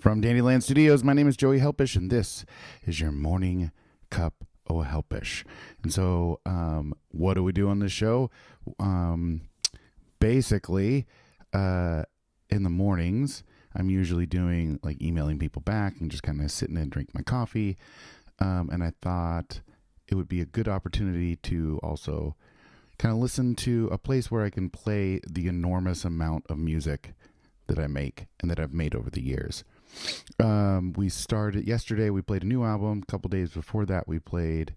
From Dandyland Studios, my name is Joey Helpish, and this is your morning cup o' Helpish. And so, what do we do on this show? Basically, in the mornings, I'm usually doing like emailing people back and just kind of sitting and drink my coffee. And I thought it would be a good opportunity to also kind of listen to a place where I can play the enormous amount of music that I make and that I've made over the years. We started yesterday. We played a new album. A couple days before that, we played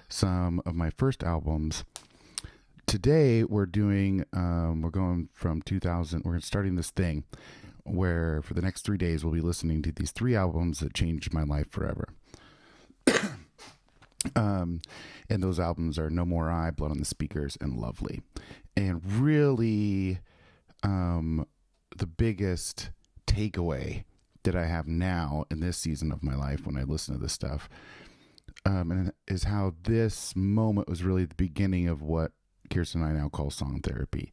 some of my first albums. Today, we're doing, we're going from 2000. We're starting this thing where for the next 3 days, we'll be listening to these 3 albums that changed my life forever. And those albums are No More I, Blood on the Speakers, and Lovely. And really, the biggest takeaway that I have now in this season of my life when I listen to this stuff and is how this moment was really the beginning of what Kirsten and I now call song therapy.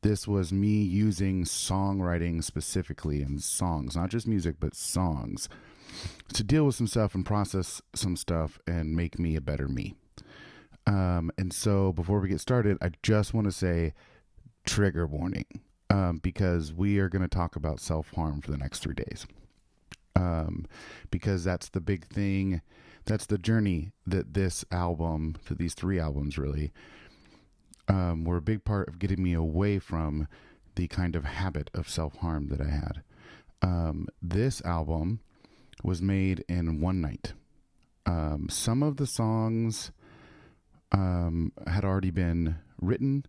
This was me using songwriting specifically and songs, not just music, but songs, to deal with some stuff and process some stuff and make me a better me. And so before we get started, I just want to say trigger warning, because we are going to talk about self-harm for the next 3 days. Because that's the big thing. That's the journey that this album, to these 3 albums really, were a big part of getting me away from the kind of habit of self-harm that I had. This album was made in one night. Some of the songs had already been written.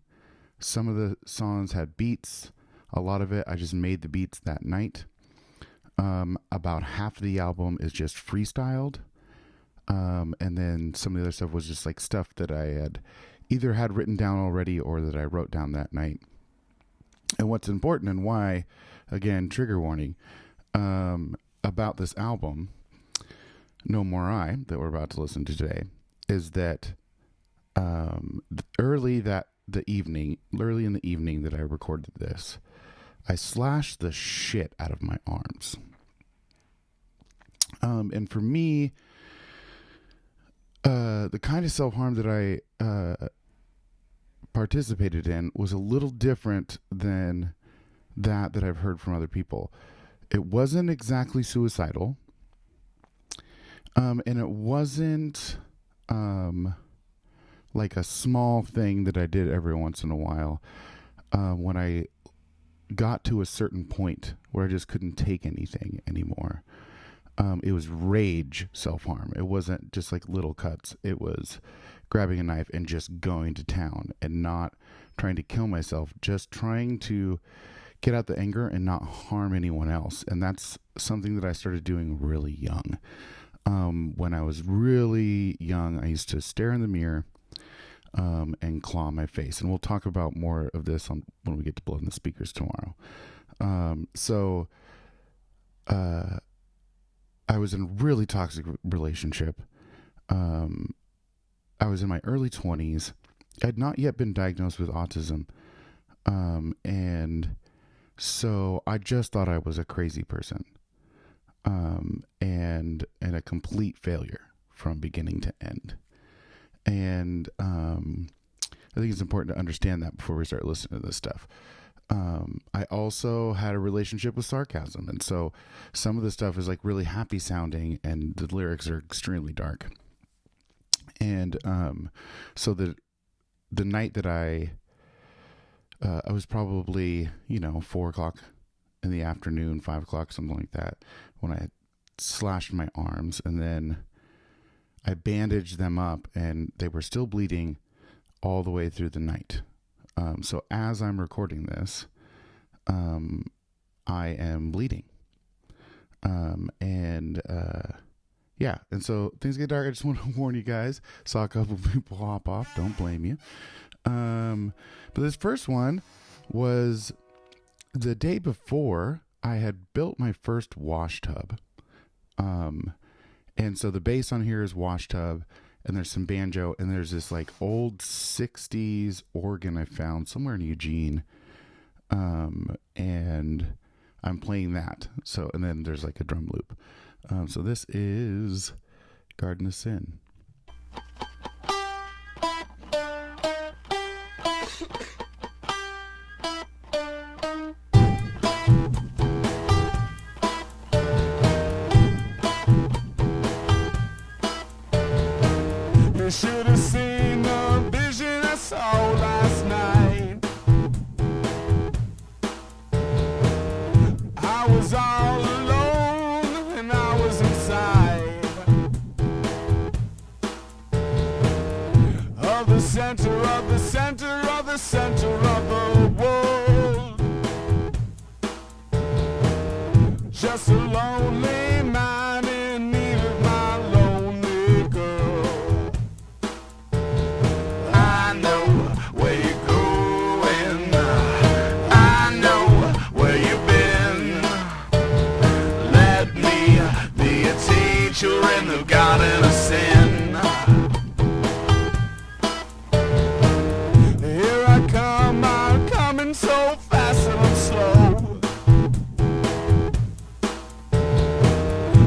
Some of the songs had beats. A lot of it, I just made the beats that night. About half of the album is just freestyled. And then some of the other stuff was just like stuff that I had either had written down already or that I wrote down that night. And what's important and why, again, trigger warning, about this album, No More I, that we're about to listen to today, is that early in the evening that I recorded this, I slashed the shit out of my arms. And for me, the kind of self-harm that I participated in was a little different than that I've heard from other people. It wasn't exactly suicidal. And it wasn't like a small thing that I did every once in a while when I got to a certain point where I just couldn't take anything anymore. It was rage self-harm. It wasn't just like little cuts. It was grabbing a knife and just going to town and not trying to kill myself, just trying to get out the anger and not harm anyone else. And that's something that I started doing really young. When I was really young, I used to stare in the mirror and claw my face. And we'll talk about more of this when we get to Blood on the Speakers tomorrow. I was in a really toxic relationship. I was in my early 20s. I had not yet been diagnosed with autism. And so I just thought I was a crazy person. And a complete failure from beginning to end. And I think it's important to understand that before we start listening to this stuff. I also had a relationship with sarcasm. And so some of the stuff is like really happy sounding and the lyrics are extremely dark. And so the night that I was probably, 4 o'clock in the afternoon, 5 o'clock, something like that, when I slashed my arms, and then I bandaged them up and they were still bleeding all the way through the night. So as I'm recording this, I am bleeding. Yeah. And so things get dark. I just want to warn you guys. Saw a couple of people hop off. Don't blame you. But this first one was the day before I had built my first wash tub. And so the bass on here is wash tub, and there's some banjo, and there's this like old 60s organ I found somewhere in Eugene. And I'm playing that. So, and then there's like a drum loop. So this is Garden of Sin. You should have seen the vision I saw last night. I was all alone and I was inside of the center of the center of the center of the world. Just a lonely man in need of my lonely girl. I know where you're going, I know where you've been. Let me be a teacher in the garden of sin. Here I come, I'm coming so fast and I'm slow.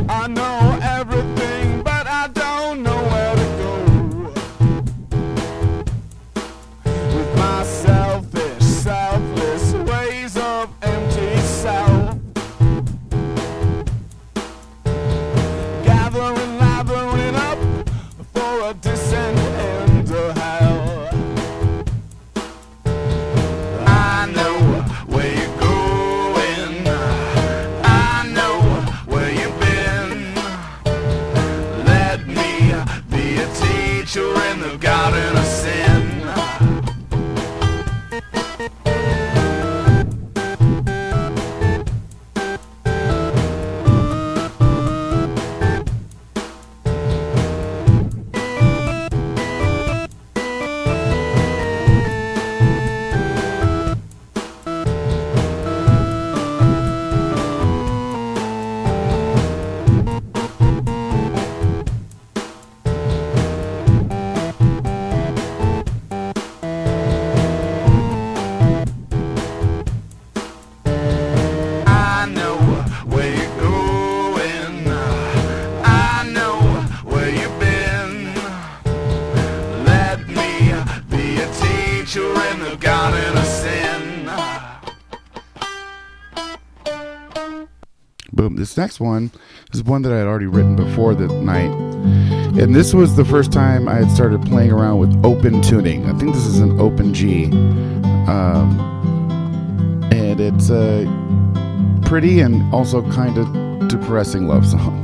I know everything, but I don't know where to go. With my selfish, selfless ways of empty self, gathering, lathering up for a descent into hell. I know where you're going, I know where you've been. Let me be a teacher in the garden of sin. I know where you're going, I know where you've been. Let me be a teacher in the garden of sin. Boom. This next one is one that I had already written before the night. And this was the first time I had started playing around with open tuning. I think this is an open G. And it's a pretty and also kind of depressing love song.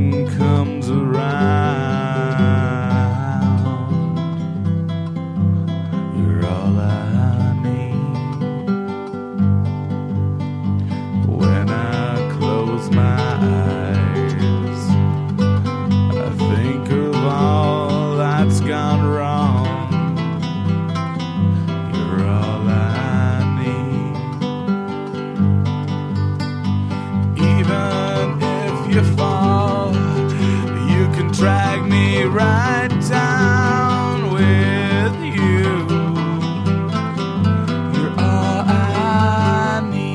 spring comes around, you're all I need. When I close my eyes, I think of all that's gone wrong. You're all I need. Even if you fall, you can drag me right down with you. You're all I need.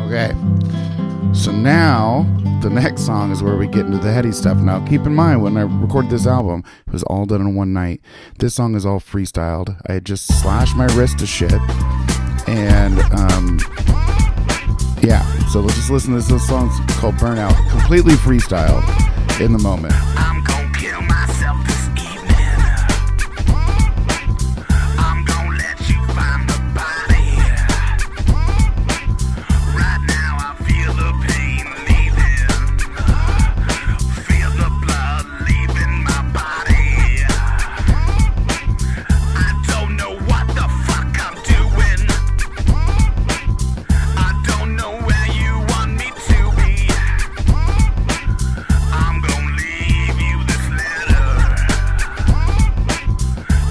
Okay. So now the next song is where we get into the heady stuff. Now keep in mind, when I recorded this album, it was all done in one night. This song is all freestyled. I had just slashed my wrist to shit. And yeah, so let's just listen to this. This song's called Burnout, completely freestyled in the moment. I'm gonna kill myself this evening. I'm gonna let you find the body. Right now I feel the pain leaving. Feel the blood leaving my body. I don't know what the fuck I'm doing. I don't know where you want me to be. I'm gonna leave you this letter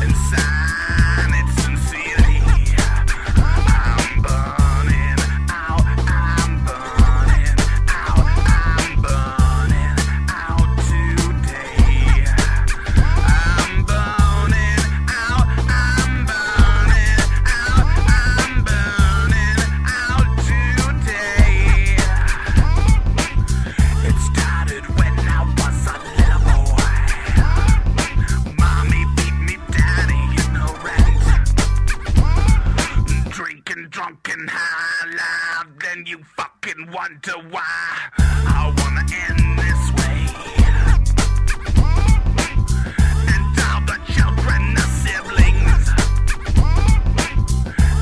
and sign it sincerely. I'm burning out, I'm burning out, I'm burning out today. I'm burning out, I'm burning out, I'm burning out today. It started when I was a little boy. Mommy beat me down ignorant. Drinking, drunk and high life. Then you fucking wonder why I wanna end this way. And all the children are siblings.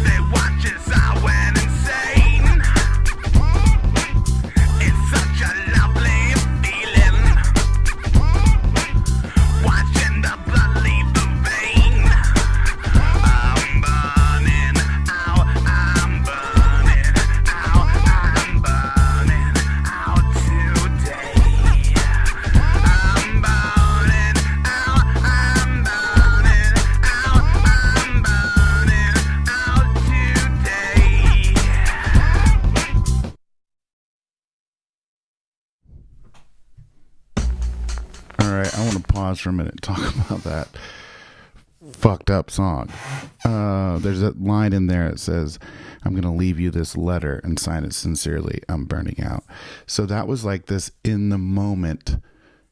They watch as I went insane. It's such a lovely feeling, watching the blood leave the vein. I'm burning out, I'm burning out, I'm burning out today. I'm burning out, I'm burning out, I'm burning out today. All right, I want to pause for a minute and talk about that fucked up song. There's a line in there that says, I'm going to leave you this letter and sign it sincerely. I'm burning out. So that was like this in the moment.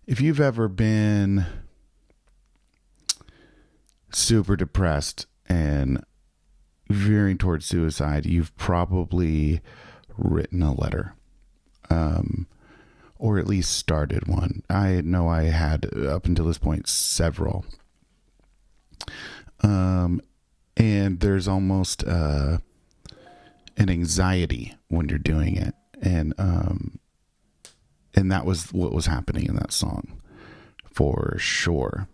If you've ever been super depressed and veering towards suicide, you've probably written a letter. Or at least started one. I know I had, up until this point, several. And there's almost an anxiety when you're doing it. And that was what was happening in that song, for sure.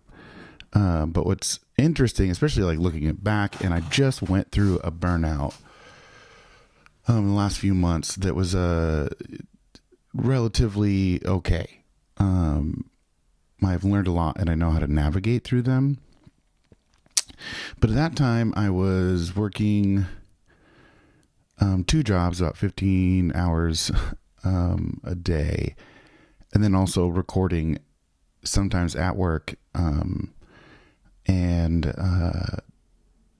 But what's interesting, especially like looking it back, and I just went through a burnout in the last few months that was relatively okay. I've learned a lot and I know how to navigate through them. But at that time I was working 2 jobs, about 15 hours a day, and then also recording sometimes at work, and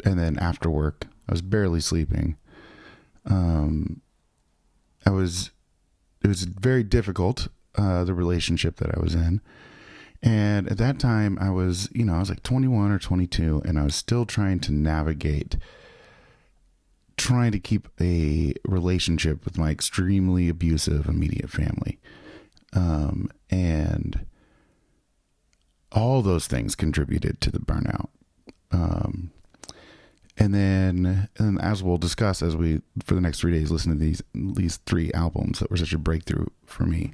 then after work, I was barely sleeping. It was very difficult, the relationship that I was in. And at that time I was like 21 or 22, and I was still trying to keep a relationship with my extremely abusive immediate family. And all those things contributed to the burnout. And then as we'll discuss, for the next 3 days, listen to these 3 albums that were such a breakthrough for me.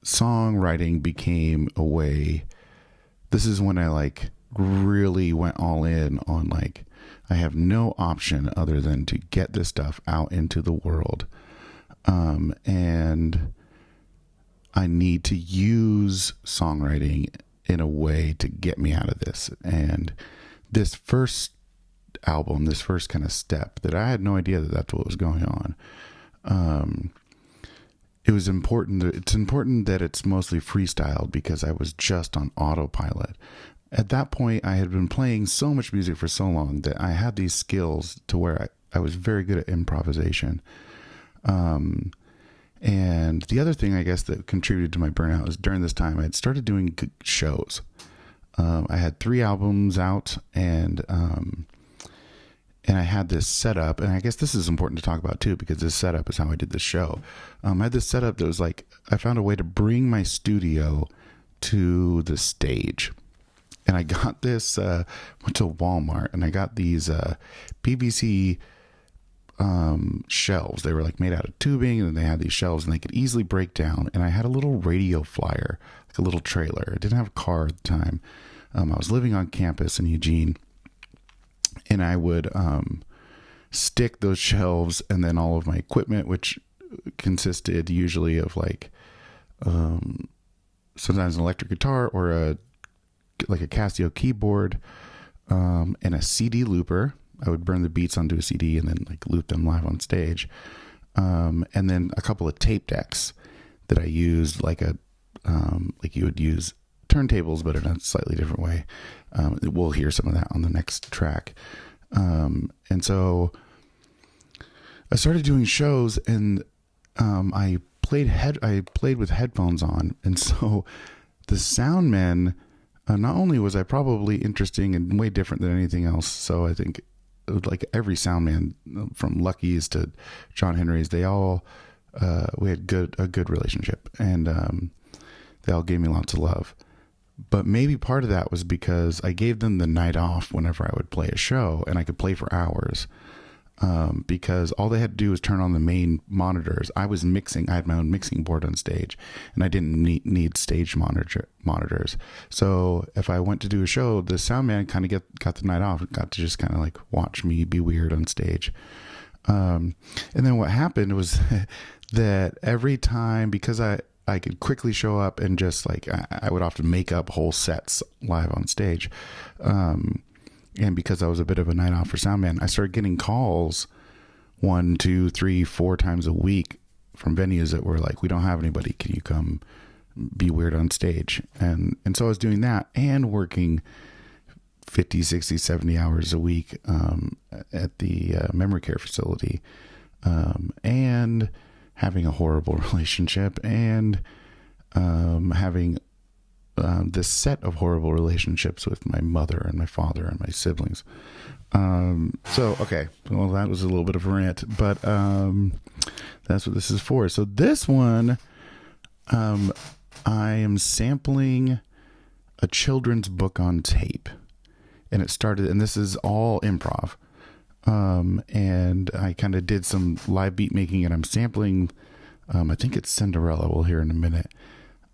Songwriting became a way. This is when I really went all in on I have no option other than to get this stuff out into the world. And I need to use songwriting in a way to get me out of this. And this first album, this first kind of step that I had no idea that that's what was going on. It was important. It's important that it's mostly freestyled because I was just on autopilot. At that point, I had been playing so much music for so long that I had these skills to where I was very good at improvisation. And the other thing, I guess, that contributed to my burnout is during this time, I had started doing shows. I had 3 albums out, and I had this setup, and I guess this is important to talk about too, because this setup is how I did the show. I had this setup that was I found a way to bring my studio to the stage. And I got this, went to Walmart, and I got these PVC shelves. They were made out of tubing, and then they had these shelves, and they could easily break down. And I had a little radio flyer, a little trailer. I didn't have a car at the time. I was living on campus in Eugene, and I would stick those shelves and then all of my equipment, which consisted usually of sometimes an electric guitar or a Casio keyboard, and a CD looper. I would burn the beats onto a CD and then loop them live on stage. And then a couple of tape decks that I used you would use turntables, but in a slightly different way. We'll hear some of that on the next track. And so I started doing shows, and I played with headphones on. And so the sound man, not only was I probably interesting and way different than anything else, so I think every sound man from Lucky's to John Henry's, they all we had a good relationship, and they all gave me lots of love. But maybe part of that was because I gave them the night off whenever I would play a show, and I could play for hours. Because all they had to do was turn on the main monitors. I was mixing. I had my own mixing board on stage, and I didn't need stage monitors. So if I went to do a show, the sound man kind of got the night off and got to just kind of watch me be weird on stage. And then what happened was that every time, because I could quickly show up and just I would often make up whole sets live on stage. And because I was a bit of a night off for sound man, I started getting calls 1, 2, 3, 4 times a week from venues that were we don't have anybody. Can you come be weird on stage? And so I was doing that and working 50, 60, 70 hours a week at the memory care facility, and having a horrible relationship, and having this set of horrible relationships with my mother and my father and my siblings. Okay, well, that was a little bit of a rant, but that's what this is for. So this one, I am sampling a children's book on tape, and this is all improv. And I kind of did some live beat making, and I'm sampling, I think it's Cinderella, we'll hear in a minute.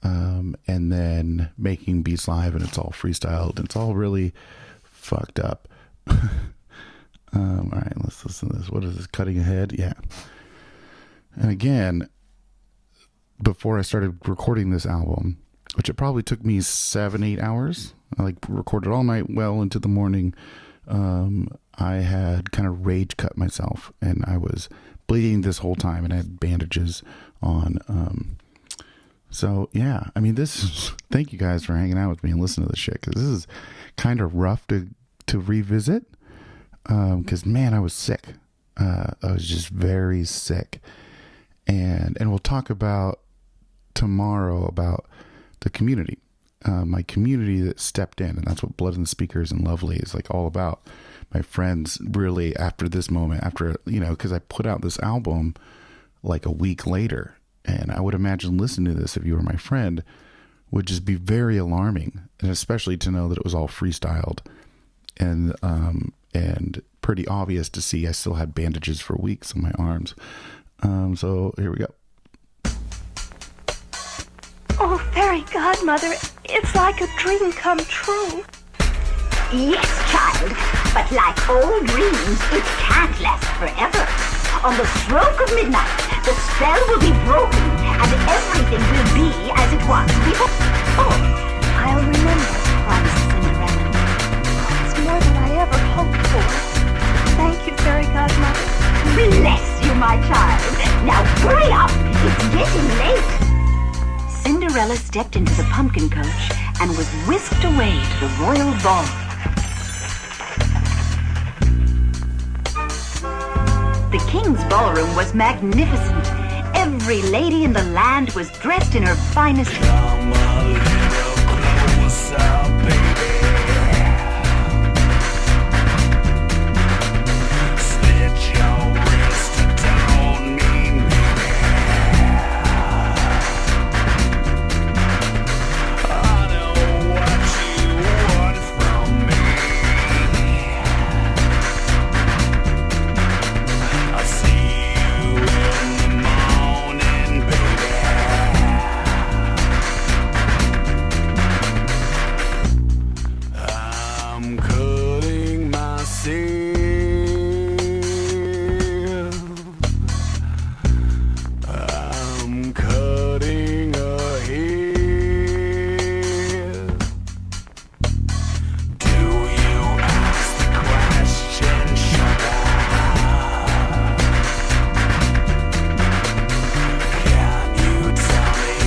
And then making beats live, and it's all freestyled, and it's all really fucked up. All right, let's listen to this. What is this? Cutting ahead? Yeah. And again, before I started recording this album, which it probably took me 7-8 hours, I recorded all night well into the morning. I had kind of rage cut myself, and I was bleeding this whole time, and I had bandages on, So yeah, I mean, thank you guys for hanging out with me and listening to this shit, because this is kind of rough to revisit. Because man, I was sick. I was just very sick, and we'll talk about tomorrow about the community, my community that stepped in, and that's what Blood and Speakers and Lovely is like all about. My friends really, after this moment, after, because I put out this album like a week later, and I would imagine listening to this, if you were my friend, would just be very alarming, and especially to know that it was all freestyled, and pretty obvious to see I still had bandages for weeks on my arms. So here we go. Oh, fairy godmother, it's like a dream come true. Yes, child, but like all dreams, it can't last forever. On the stroke of midnight, the spell will be broken, and everything will be as it was before. Oh, I'll remember, promised Cinderella. It's more than I ever hoped for. Thank you, fairy godmother. Bless you, my child. Now hurry up, it's getting late. Cinderella stepped into the pumpkin coach and was whisked away to the royal ball. The king's ballroom was magnificent. Every lady in the land was dressed in her finest. Come a little closer, baby. Slit your wrist, don't mean baby. I know what you want from me. I'll see you in the morning, baby. I'm cutting myself. I'm cutting ahead. Do you ask the question, sugar? Can you tell me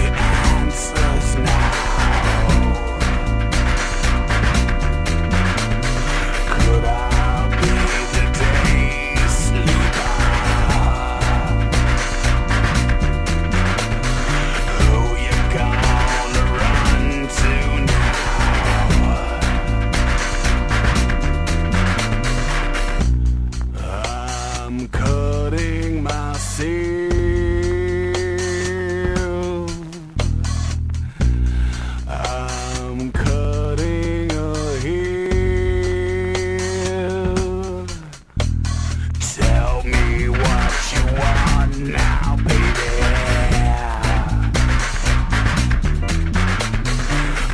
answers now? Could I be the day sleeper? Who you gonna run to now? I'm cutting myself. I'm cutting ahead. Tell me what you want now, baby.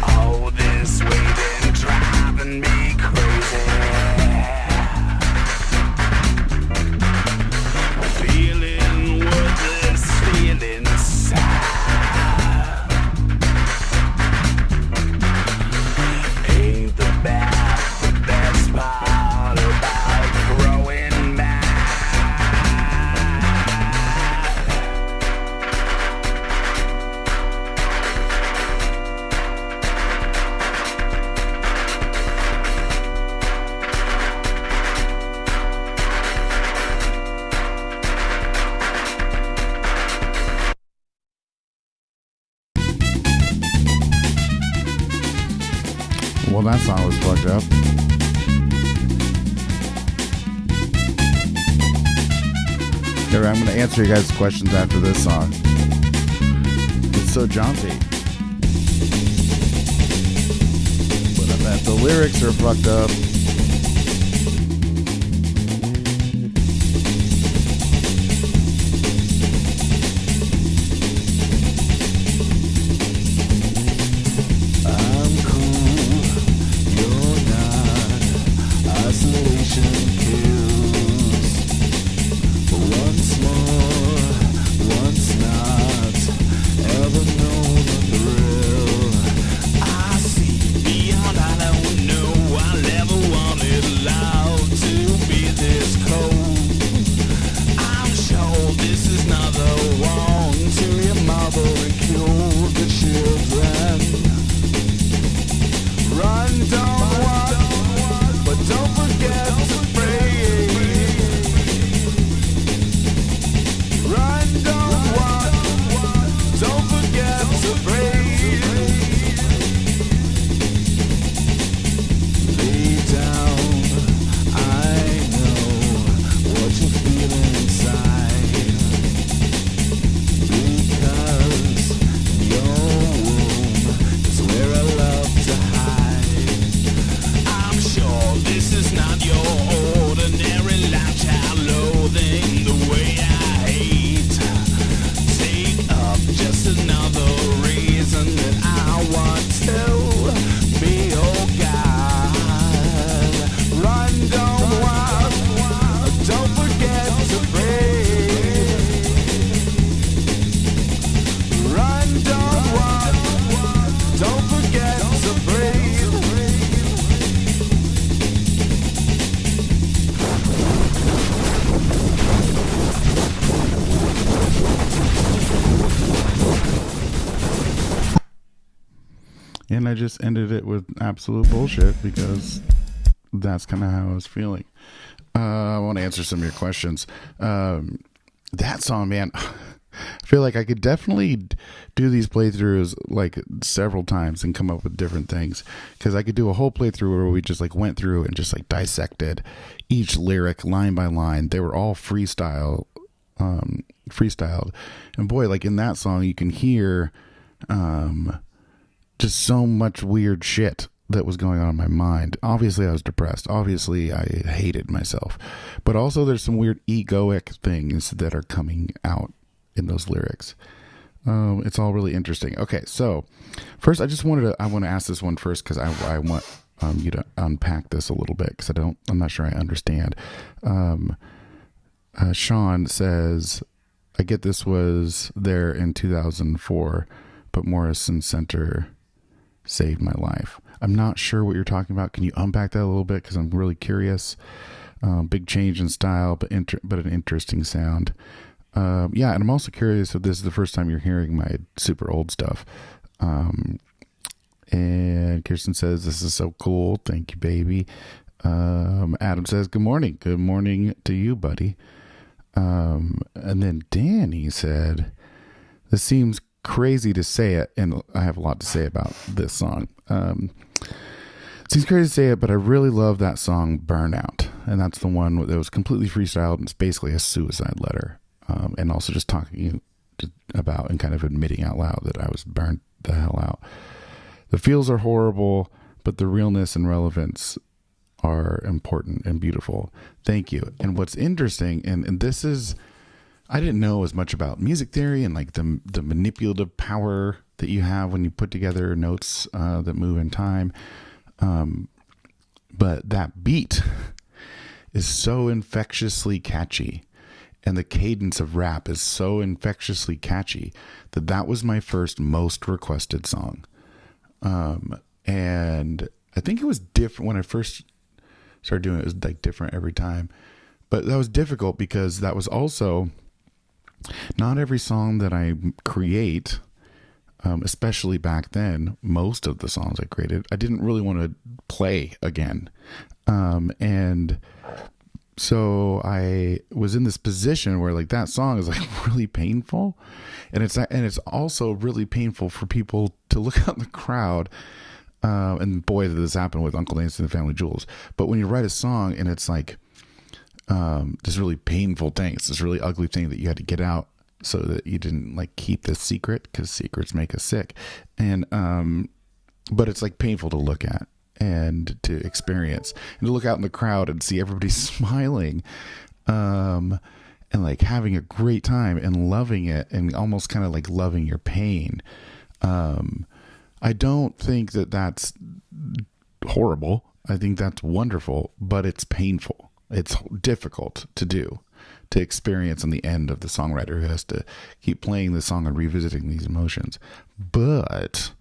All this waiting driving me crazy. Feeling worthless, feeling sad. Ain't the best part about growing mad. Well, that song was fucked up. Anyway, I'm going to answer you guys' questions after this song. It's so jaunty. But I bet the lyrics are fucked up. I'm cool, you're not. Isolation kills. Once more, once not. Ever known the thrill? I see beyond, I don't know. I never the reason that I want to be your God. Run, don't walk, don't forget to breathe. Run, don't walk, don't forget to breathe. And I just ended it with absolute bullshit because that's kind of how I was feeling. I want to answer some of your questions. That song, man, I feel like I could definitely do these playthroughs like several times and come up with different things, because I could do a whole playthrough where we just like went through and just like dissected each lyric line by line. They were all freestyled. And boy, like in that song, you can hear just so much weird shit that was going on in my mind. Obviously I was depressed. Obviously I hated myself, but also there's some weird egoic things that are coming out in those lyrics. It's all really interesting. Okay. So first I want to ask this one first, cause I want you to unpack this a little bit, cause I'm not sure I understand. Sean says, I get this was there in 2004, but Morrison Center saved my life. I'm not sure what you're talking about. Can you unpack that a little bit? Because I'm really curious. Big change in style, but an interesting sound. Yeah, and I'm also curious if this is the first time you're hearing my super old stuff. And Kirsten says, this is so cool. Thank you, baby. Adam says, good morning. Good morning to you, buddy. And then Danny said, this seems crazy to say it, and I have a lot to say about this song. Seems crazy to say it, but I really love that song Burnout, and that's the one that was completely freestyled, and it's basically a suicide letter, and also just talking about and kind of admitting out loud that I was burnt the hell out. The feels are horrible, but the realness and relevance are important and beautiful. Thank you. And what's interesting, and this is, I didn't know as much about music theory and like the manipulative power that you have when you put together notes that move in time. But that beat is so infectiously catchy, and the cadence of rap is so infectiously catchy that was my first most requested song. And I think it was different when I first started doing it. It was like different every time, but that was difficult because that was also not every song that I create, especially back then, most of the songs I created, I didn't really want to play again. And so I was in this position where like that song is like really painful, and it's also really painful for people to look out in the crowd. And boy, did this happen with Uncle Nancy and the Family Jewels. But when you write a song and it's like, this really painful thing, it's this really ugly thing that you had to get out so that you didn't like keep this secret, because secrets make us sick. And, but it's like painful to look at and to experience, and to look out in the crowd and see everybody smiling, and like having a great time and loving it, and almost kind of like loving your pain. I don't think that that's horrible. I think that's wonderful, but it's painful. It's difficult to do, to experience on the end of the songwriter who has to keep playing the song and revisiting these emotions. But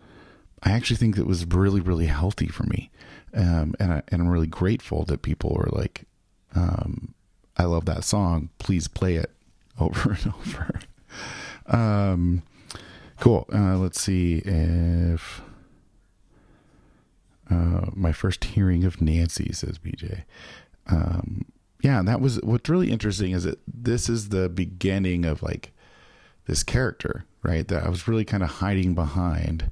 I actually think it was really, really healthy for me. And I'm really grateful that people were like, I love that song. Please play it over and over. Cool. Let's see if my first hearing of Nancy, says BJ. Yeah, and that was what's really interesting, is that this is the beginning of like this character, right? That I was really kind of hiding behind,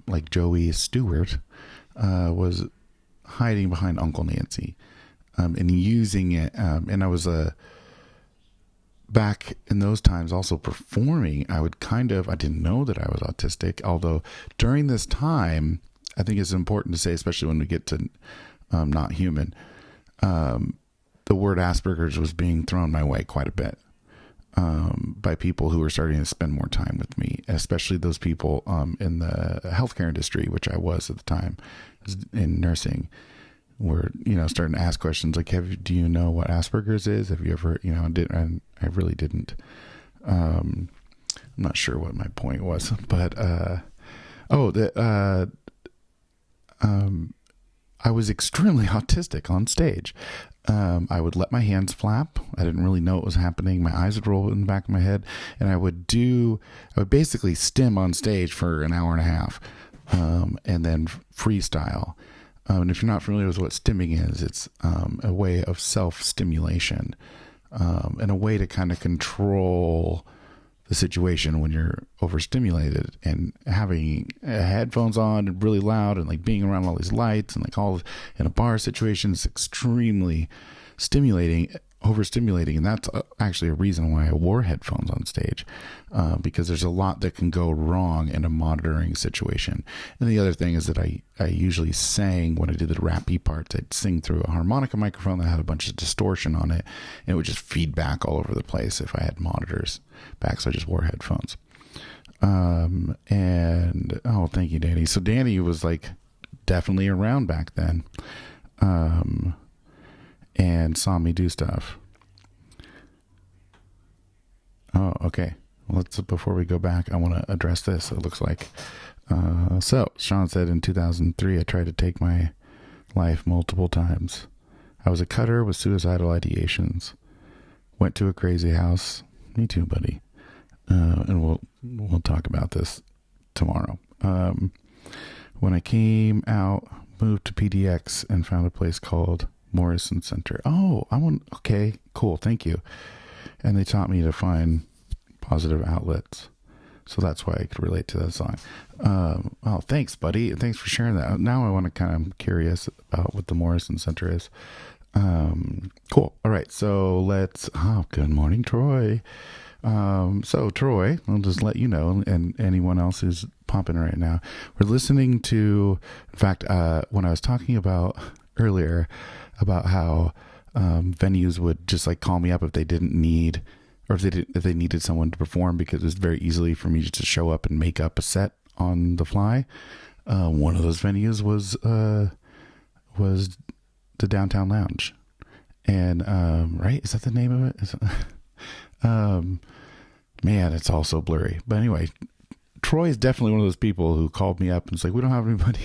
like Joey Stewart was hiding behind Uncle Nancy, and using it. And I was back in those times also performing. I didn't know that I was autistic, although during this time, I think it's important to say, especially when we get to Not Human, the word Asperger's was being thrown my way quite a bit. by people who were starting to spend more time with me, especially those people in the healthcare industry, which I was at the time in nursing, were, starting to ask questions like, do you know what Asperger's is? Have you ever, I really didn't. I'm not sure what my point was, but, I was extremely autistic on stage. I would let my hands flap. I didn't really know what was happening. My eyes would roll in the back of my head, and I would basically stim on stage for an hour and a half, and then freestyle. And if you're not familiar with what stimming is, it's a way of self-stimulation, and a way to kind of control the situation when you're overstimulated, and having headphones on and really loud and like being around all these lights and like all in a bar situation is extremely overstimulating. And that's actually a reason why I wore headphones on stage, because there's a lot that can go wrong in a monitoring situation. And the other thing is that I usually sang when I did the rappy parts. I'd sing through a harmonica microphone that had a bunch of distortion on it, and it would just feed back all over the place if I had monitors back. So I just wore headphones. Thank you, Danny. So Danny was like definitely around back then, and saw me do stuff. Oh, okay. Before we go back, I want to address this. It looks like, so Sean said in 2003, I tried to take my life multiple times. I was a cutter with suicidal ideations. Went to a crazy house. Me too, buddy. And we'll talk about this tomorrow. When I came out, moved to PDX and found a place called Morrison Center. Oh, okay, cool. Thank you. And they taught me to find positive outlets. So that's why I could relate to that song. Thanks, buddy. Thanks for sharing that. Now I want to I'm curious about what the Morrison Center is. Cool. All right. So good morning, Troy. So Troy, I'll just let you know, and anyone else who's popping right now, we're listening to, in fact, when I was talking about earlier about how, venues would just like call me up if they didn't need, or if they needed someone to perform, because it was very easily for me just to show up and make up a set on the fly. One of those venues was the Downtown Lounge. And, right. Is that the name of it? Man, it's all so blurry. But anyway, Troy is definitely one of those people who called me up and was like, we don't have anybody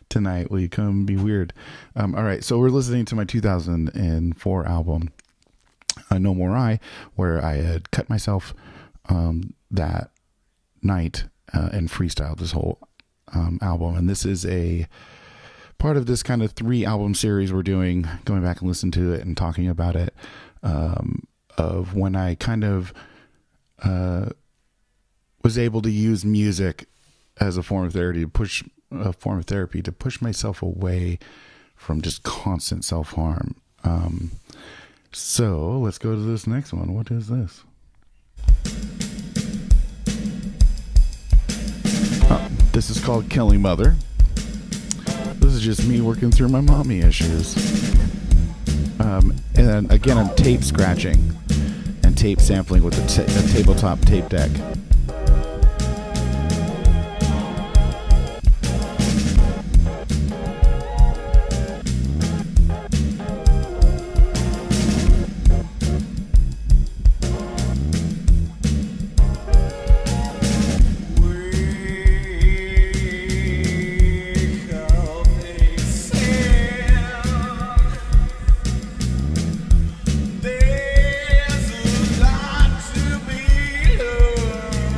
tonight. Will you come be weird? All right. So we're listening to my 2004 album, No More I, where I had cut myself that night and freestyled this whole album. And this is a part of this kind of 3 album series we're doing, going back and listening to it and talking about it, of when I kind of was able to use music as a form of therapy to push myself away from just constant self-harm. So let's go to this next one. What is this? This is called Killing Mother. This is just me working through my mommy issues. And again, I'm tape scratching and tape sampling with a tabletop tape deck. There's a lot to be loved.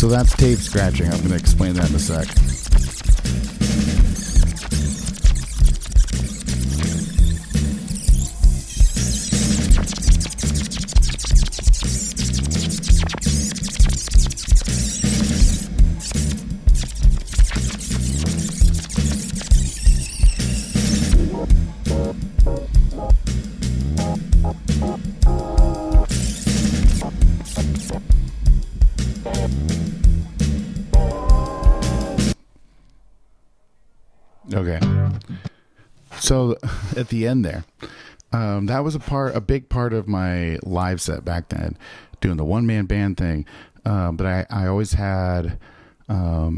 So that's tape scratching. I'm going to explain that in a sec. Okay. So at the end there, that was a big part of my live set back then, doing the one-man band thing. But I always had I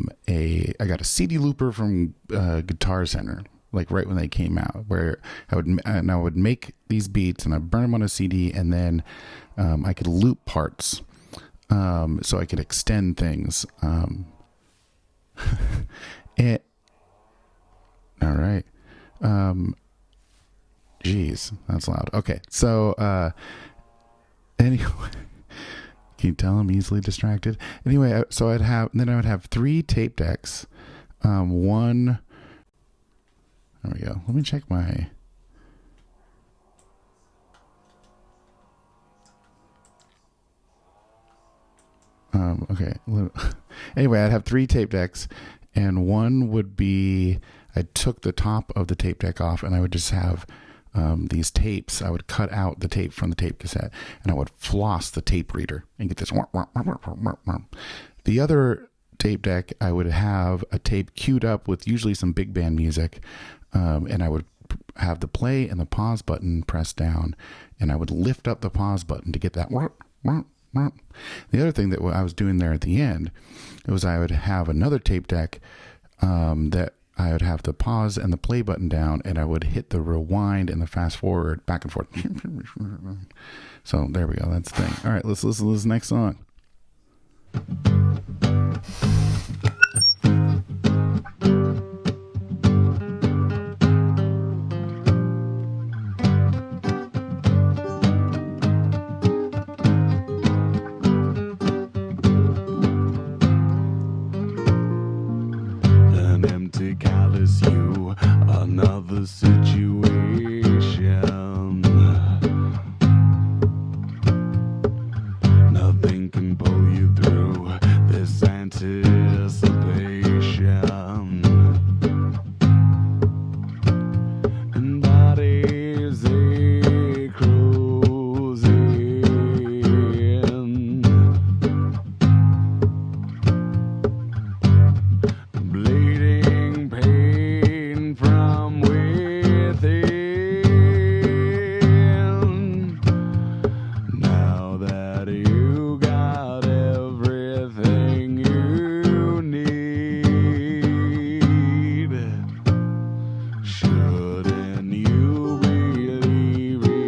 got a CD looper from Guitar Center, like right when they came out, where I would make these beats and I'd burn them on a CD, and then I could loop parts, so I could extend things. All right. Geez, that's loud. Okay. So, anyway, can you tell I'm easily distracted? Anyway, so I would have 3 tape decks. One, there we go. Let me check my, okay. Anyway, I'd have 3 tape decks, and one would be, I took the top of the tape deck off, and I would just have these tapes. I would cut out the tape from the tape cassette, and I would floss the tape reader and get this. The other tape deck, I would have a tape queued up with usually some big band music, and I would have the play and the pause button pressed down, and I would lift up the pause button to get that. The other thing that I was doing there at the end was I would have another tape deck that I would have the pause and the play button down, and I would hit the rewind and the fast forward back and forth. So there we go. That's the thing. All right, let's listen to this next song. Another situation. Nothing can pull you through this anticipation. And bodies they cruising. Bleeding pain from within. Now that you got everything you need, shouldn't you be leaving?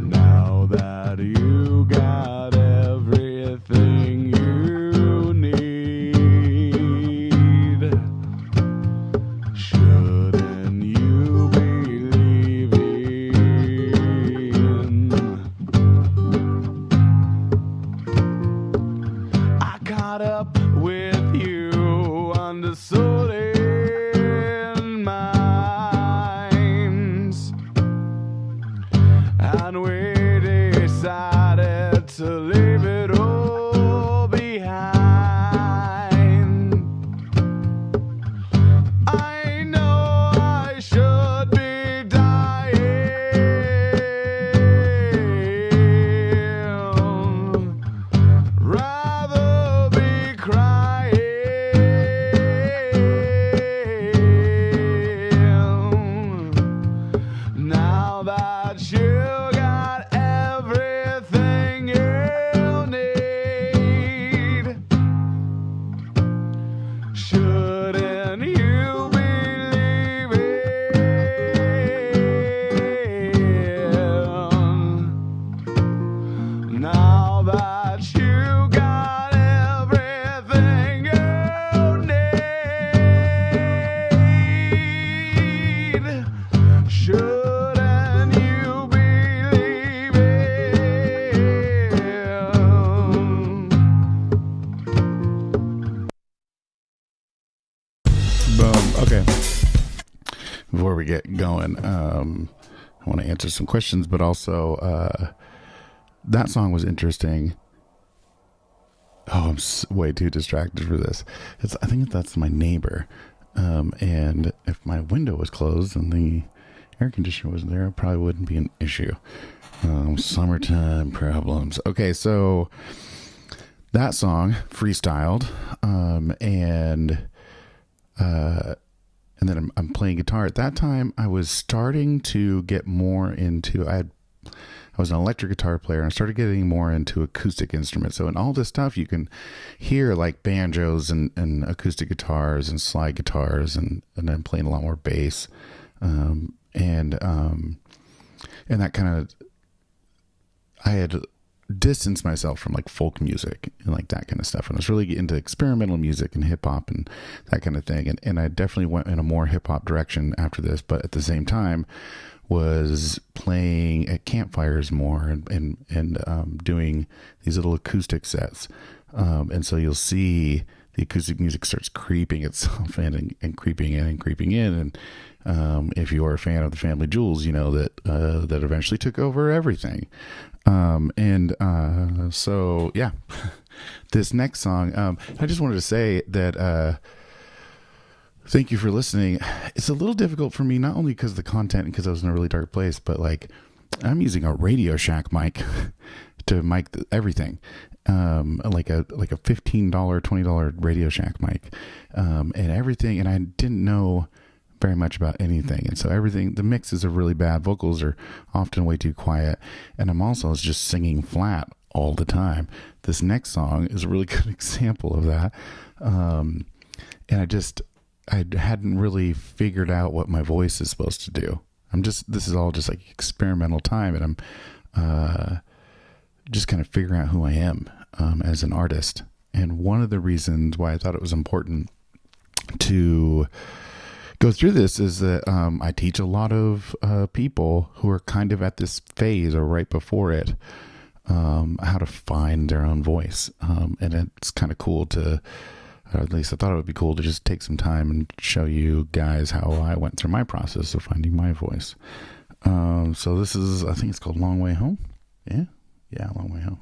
Now that you got everything you need, shouldn't you be leaving? I caught up with you under stolen minds, and we decided to leave it all behind. I know I should be dying, rather be crying. Now that you got everything you need, shouldn't you be leaving? Now that you got everything you need, shouldn't you be leaving? Okay. Before we get going, I want to answer some questions, but also that song was interesting. Oh, I'm way too distracted for this. I think that's my neighbor. And if my window was closed and the air conditioner wasn't there, it probably wouldn't be an issue. Summertime problems. Okay, so that song freestyled, and then I'm playing guitar. At that time, I was starting to get more into. I was an electric guitar player, and I started getting more into acoustic instruments. So in all this stuff, you can hear like banjos and acoustic guitars and slide guitars, and I'm playing a lot more bass, and that kind of. I had distanced myself from like folk music and like that kind of stuff, and I was really into experimental music and hip hop and that kind of thing, and I definitely went in a more hip hop direction after this, but at the same time was playing at campfires more and doing these little acoustic sets, and so you'll see the acoustic music starts creeping itself in and creeping in and creeping in, and if you are a fan of the Family Jewels, you know that that eventually took over everything. So yeah, this next song, I just wanted to say that, thank you for listening. It's a little difficult for me, not only because of the content and because I was in a really dark place, but like I'm using a Radio Shack mic to mic everything. Like a $15, $20 Radio Shack mic, and everything. And I didn't know very much about anything, and so the mixes are really bad. Vocals are often way too quiet, and I'm also just singing flat all the time. This next song is a really good example of that, and I hadn't really figured out what my voice is supposed to do. This is all just like experimental time, and I'm just kind of figuring out who I am as an artist. And one of the reasons why I thought it was important to go through this is that I teach a lot of people who are kind of at this phase or right before it, how to find their own voice. And it's kind of cool to, or at least I thought it would be cool to just take some time and show you guys how I went through my process of finding my voice. So this is, I think it's called Long Way Home. Yeah, Long Way Home.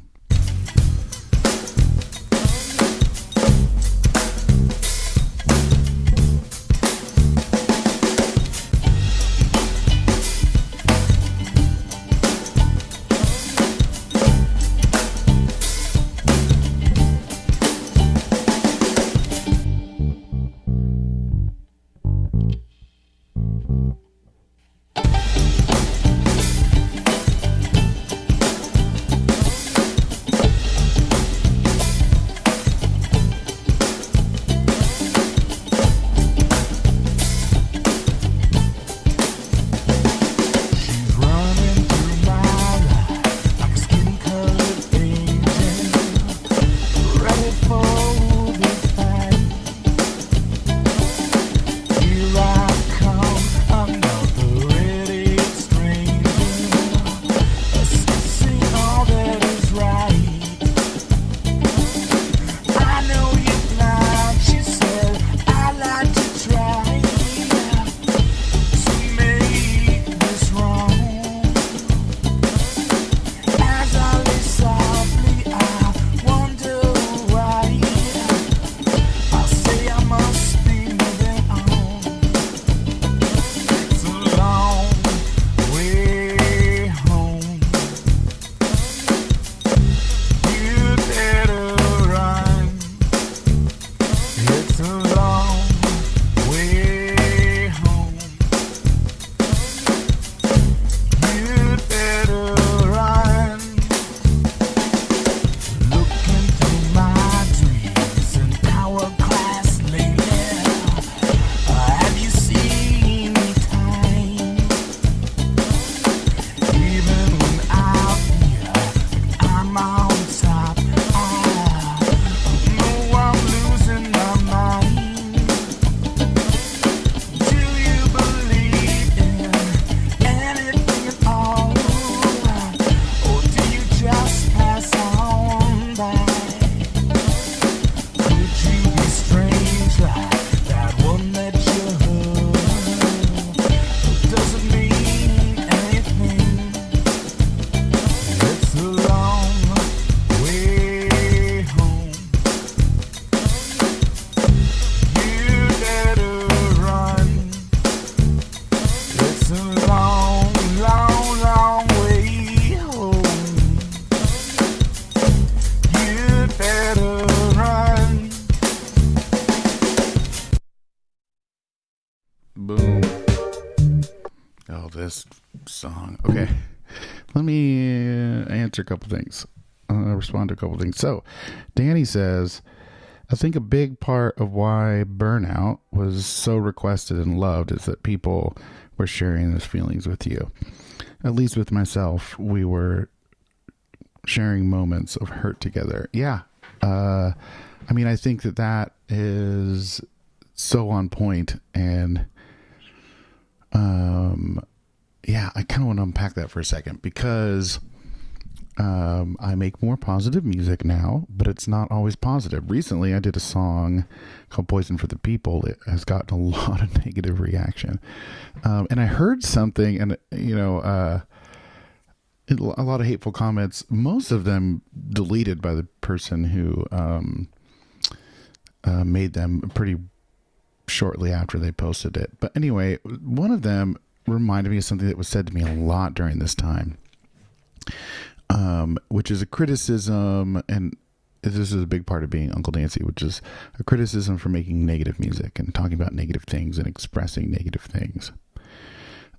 Oh, this song. Okay. Let me answer a couple things. Respond to a couple things. So, Danny says, I think a big part of why Burnout was so requested and loved is that people were sharing those feelings with you. At least with myself, we were sharing moments of hurt together. Yeah. I mean, I think that is so on point, and yeah, I kind of want to unpack that for a second, because I make more positive music now, but it's not always positive. Recently, I did a song called Poison for the People. It has gotten a lot of negative reaction. And I heard something, and, a lot of hateful comments, most of them deleted by the person who made them pretty shortly after they posted it. But anyway, one of them reminded me of something that was said to me a lot during this time, which is a criticism, and this is a big part of being Uncle Nancy, which is a criticism for making negative music and talking about negative things and expressing negative things.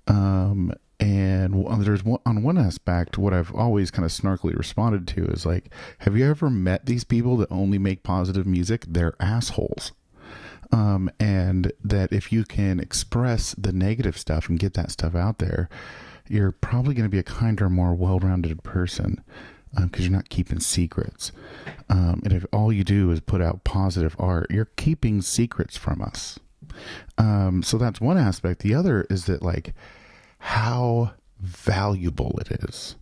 And there's on one aspect, what I've always kind of snarkily responded to is like, have you ever met these people that only make positive music? They're assholes. And that if you can express the negative stuff and get that stuff out there, you're probably going to be a kinder, more well-rounded person, because you're not keeping secrets. And if all you do is put out positive art, you're keeping secrets from us. So that's one aspect. The other is that, like, how valuable it is.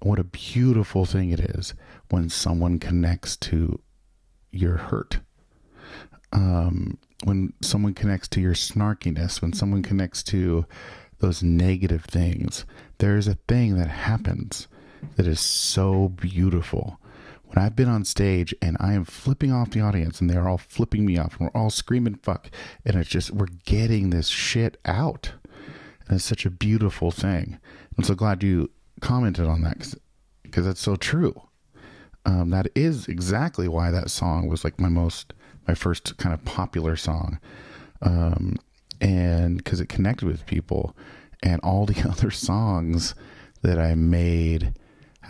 What a beautiful thing it is when someone connects to your hurt. When someone connects to your snarkiness, when someone connects to those negative things, there's a thing that happens that is so beautiful. When I've been on stage and I am flipping off the audience and they're all flipping me off and we're all screaming fuck, and it's just, we're getting this shit out. And it's such a beautiful thing. I'm so glad you commented on that, because that's so true. That is exactly why that song was like my first kind of popular song. And because it connected with people, and all the other songs that I made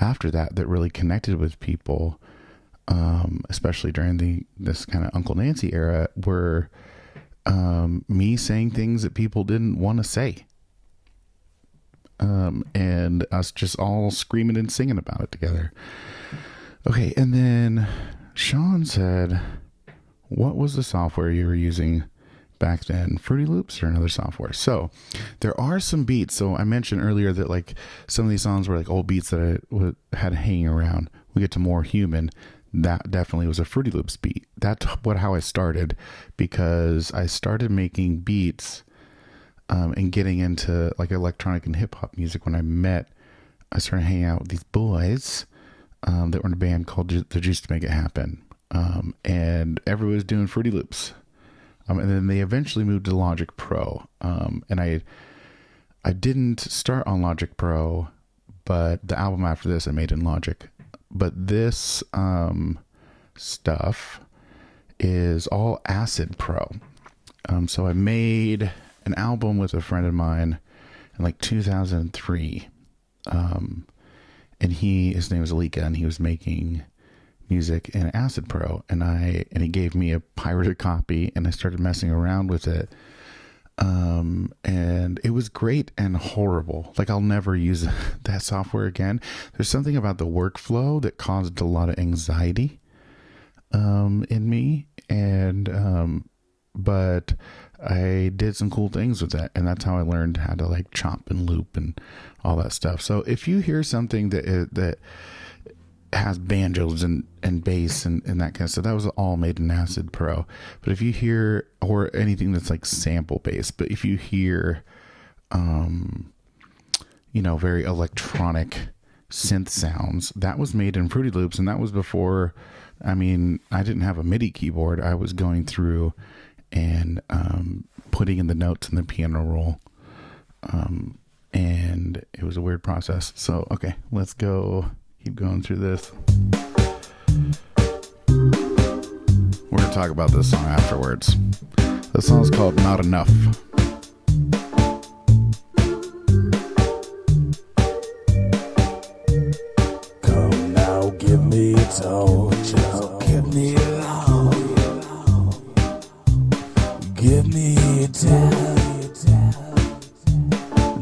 after that really connected with people, especially during this kind of Uncle Nancy era, were me saying things that people didn't want to say. And us just all screaming and singing about it together. Okay, and then Sean said, what was the software you were using back then? Fruity Loops or another software? So there are some beats. So I mentioned earlier that like some of these songs were like old beats that I had hanging around. We get to More Human. That definitely was a Fruity Loops beat. That's how I started, because I started making beats and getting into like electronic and hip hop music when I started hanging out with these boys that were in a band called The Juice to Make It Happen. And everyone was doing Fruity Loops. And then they eventually moved to Logic Pro. And I didn't start on Logic Pro, but the album after this I made in Logic. But this stuff is all Acid Pro. So I made an album with a friend of mine in like 2003. And his name was Alika, and he was making music in Acid Pro, and he gave me a pirated copy, and I started messing around with it. And it was great and horrible. Like, I'll never use that software again. There's something about the workflow that caused a lot of anxiety in me, and but I did some cool things with that, and that's how I learned how to like chop and loop and all that stuff. So if you hear something that has banjos and bass and that kind of stuff, that was all made in Acid Pro. But if you hear, or anything that's like sample based, but if you hear very electronic synth sounds, that was made in Fruity Loops. And that was before, I didn't have a MIDI keyboard. I was going through and putting in the notes in the piano roll, and it was a weird process. So okay, let's keep going through this. We're gonna talk about this song afterwards. The song's called Not Enough. Give me a tap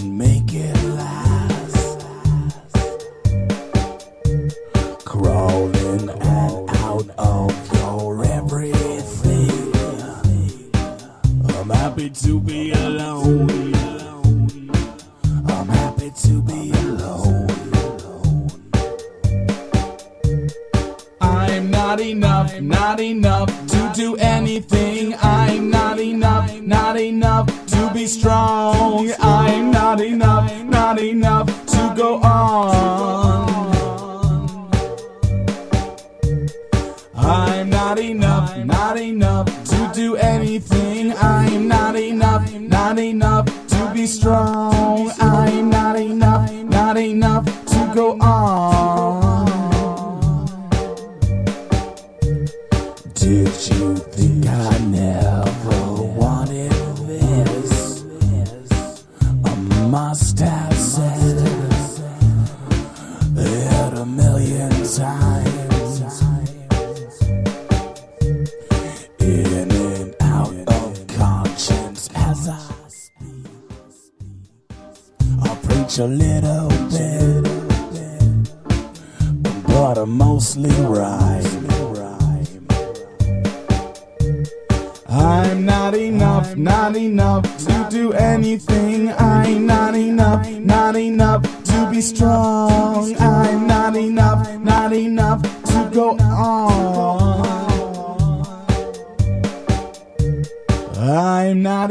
and make it last. Crawling and out of your everything. I'm happy to be alone. I'm happy to be alone. I'm not enough to do anything. I'm not enough to be strong. I'm not enough to go on. I'm not enough to do anything. I'm not enough to be strong. I'm not enough to go on. Did you think I never wanted this? I must have said it a million times. In and out of conscience as I speak. I'll preach a little bit, but I mostly rhyme. I'm not enough to do anything. I'm not enough to be strong. I'm not enough to go on. I'm not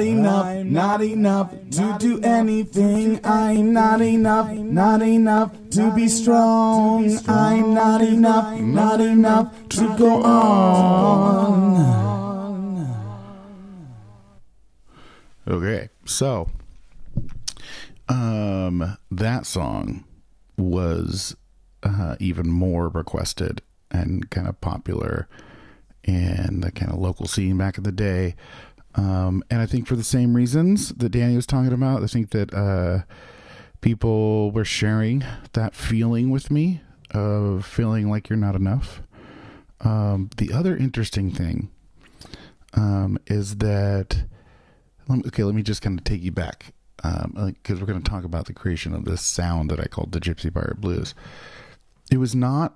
enough to do anything. I'm not enough to be strong. I'm not enough to go on. Okay, so that song was even more requested and kind of popular in the kind of local scene back in the day. And I think for the same reasons that Danny was talking about, I think that people were sharing that feeling with me of feeling like you're not enough. The other interesting thing is that let me just kind of take you back, because we're going to talk about the creation of this sound that I called the Gypsy Pirate Blues. It was not,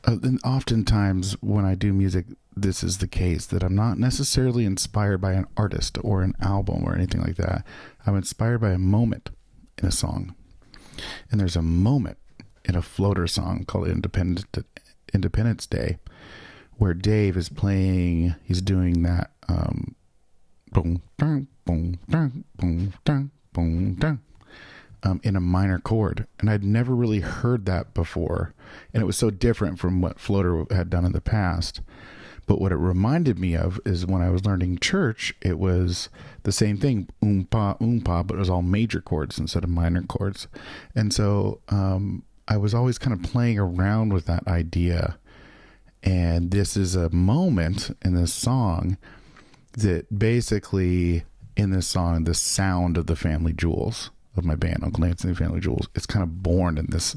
and oftentimes when I do music, this is the case, that I'm not necessarily inspired by an artist or an album or anything like that. I'm inspired by a moment in a song. And there's a moment in a Floater song called Independence Day, where Dave is playing, he's doing that, boom, dun, boom, dun, boom, dun, boom, dun, in a minor chord. And I'd never really heard that before. And it was so different from what Floater had done in the past. But what it reminded me of is when I was learning church, it was the same thing, oompa, but it was all major chords instead of minor chords. And so I was always kind of playing around with that idea. And this is a moment in this song that basically, in this song, the sound of the Family Jewels, of my band, Uncle Nancy and the Family Jewels, it's kind of born in this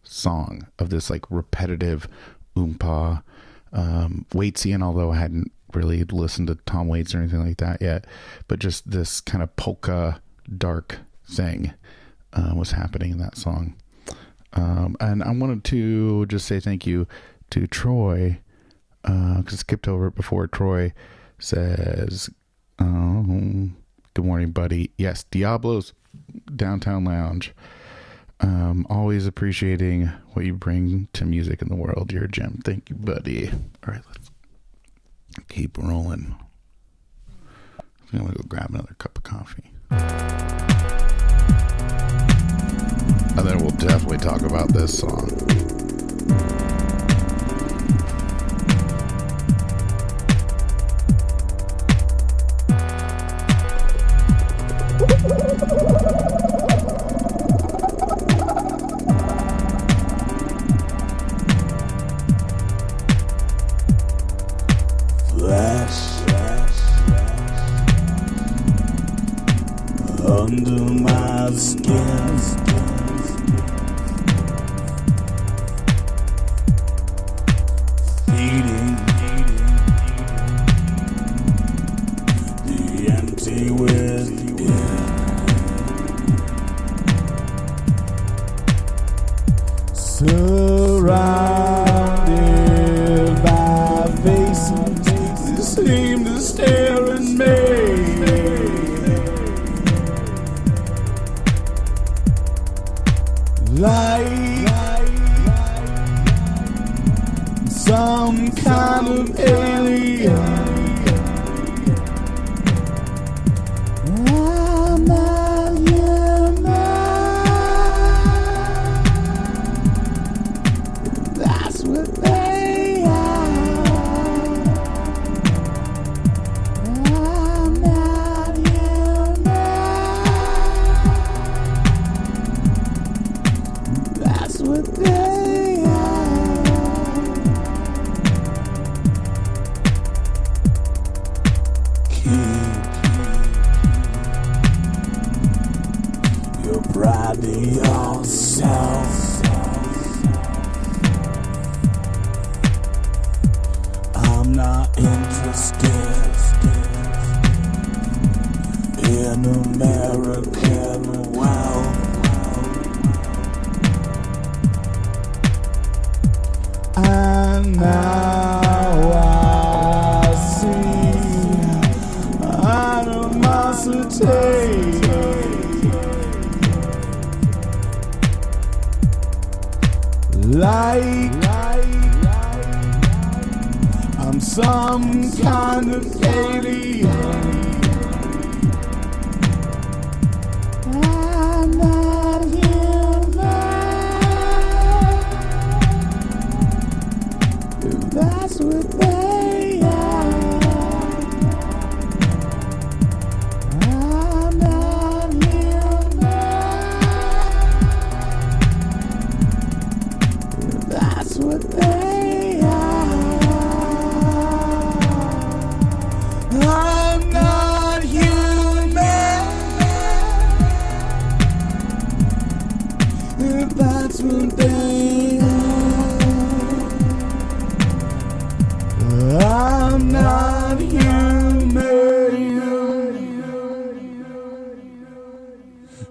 song of this like repetitive oompa, Waitsy, although I hadn't really listened to Tom Waits or anything like that yet, but just this kind of polka dark thing was happening in that song. And I wanted to just say thank you to Troy, because I skipped over it before. Troy says, good morning, buddy. Yes, Diablo's Downtown Lounge. Always appreciating what you bring to music in the world. You're a gem. Thank you, buddy. All right, let's keep rolling. I'm going to go grab another cup of coffee. And then we'll definitely talk about this song. Under my skin, feeding the empty within. Surrounded by faces that seem to stare at me. Like some kind of alien. I'm not human. That's what they are. I'm not human. That's what they are. Keep your pride to yourself. I'm not interested in American wealth. And now I see animosity. Like I'm some kind of alien. I'm not human. That's what they are. I'm not human. That's what they are. I'm not human. That's what they are. I'm not human.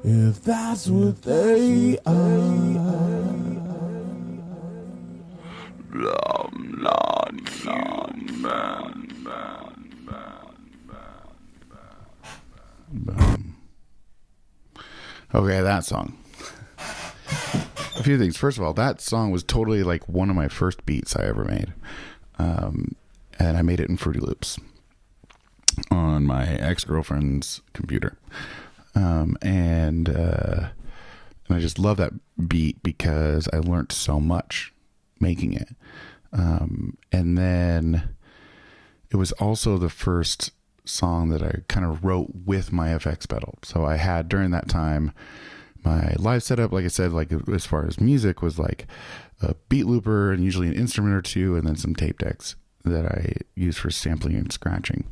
If that's what they are. I'm not human. Boom. Okay, that song. A few things. First of all, that song was totally like one of my first beats I ever made. And I made it in Fruity Loops on my ex-girlfriend's computer. And I just love that beat because I learned so much making it. And then it was also the first song that I kind of wrote with my FX pedal. So I had during that time my live setup, like I said, like as far as music was like a beat looper and usually an instrument or two, and then some tape decks that I use for sampling and scratching.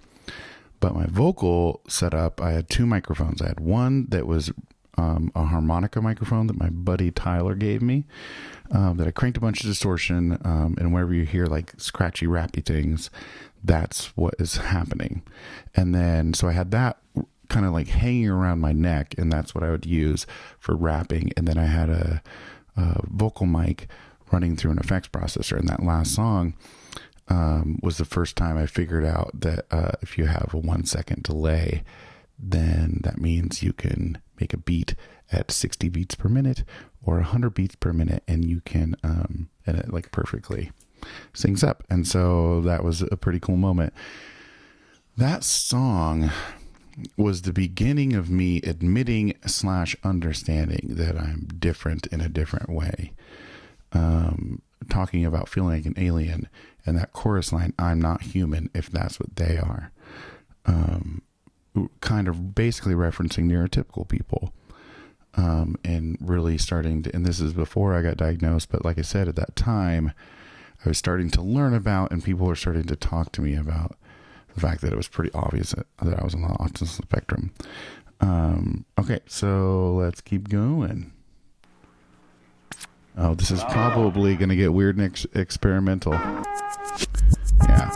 But my vocal setup, I had two microphones. I had one that was a harmonica microphone that my buddy Tyler gave me, that I cranked a bunch of distortion, and wherever you hear like scratchy, rappy things, that's what is happening. And then, so I had that kind of like hanging around my neck, and that's what I would use for rapping. And then I had a vocal mic running through an effects processor. And that last song was the first time I figured out that if you have a 1 second delay, then that means you can make a beat at 60 beats per minute or 100 beats per minute, and you can and it like perfectly syncs up. And so that was a pretty cool moment. That song was the beginning of me admitting / understanding that I'm different in a different way. Talking about feeling like an alien, and that chorus line, I'm not human if that's what they are. Kind of basically referencing neurotypical people. And really starting to, and this is before I got diagnosed, but like I said, at that time, I was starting to learn about, and people were starting to talk to me about the fact that it was pretty obvious that I was on the autism spectrum. Okay, so let's keep going. Oh, this is probably going to get weird and experimental. Yeah.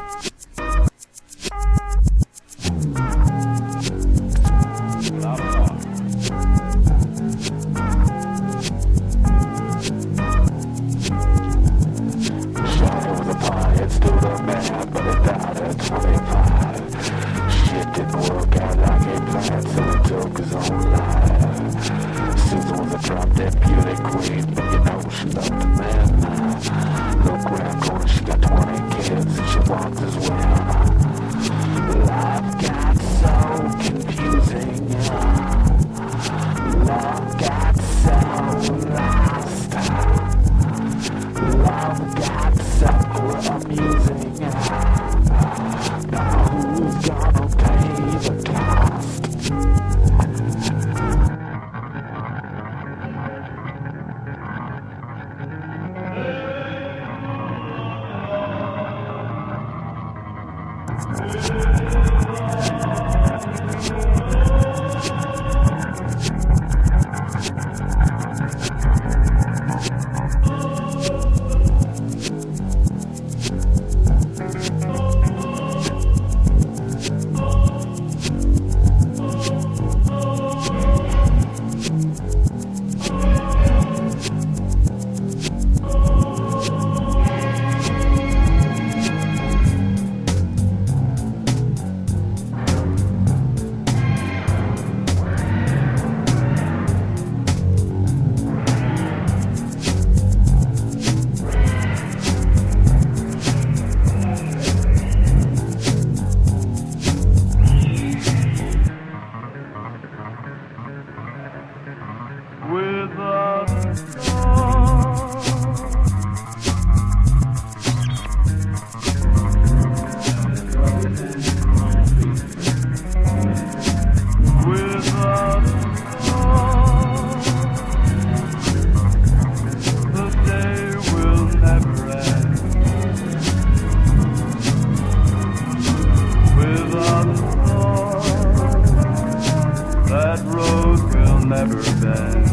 that road will never bend.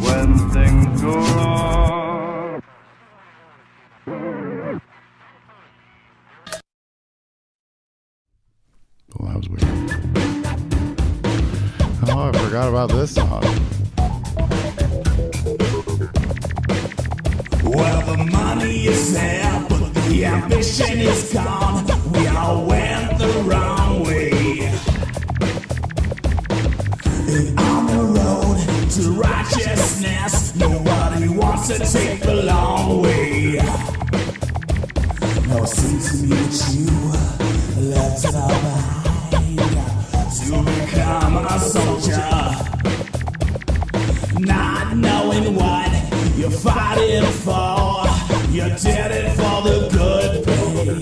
When things go wrong. Well, that was weird. Oh, I forgot about this song. Well, the money is there, but the ambition is gone. We all went the wrong way. And on the road to righteousness, nobody wants to take the long way. Now it seems to me that you left it all behind to become a soldier, not knowing what you're fighting for. You did it for the good pay.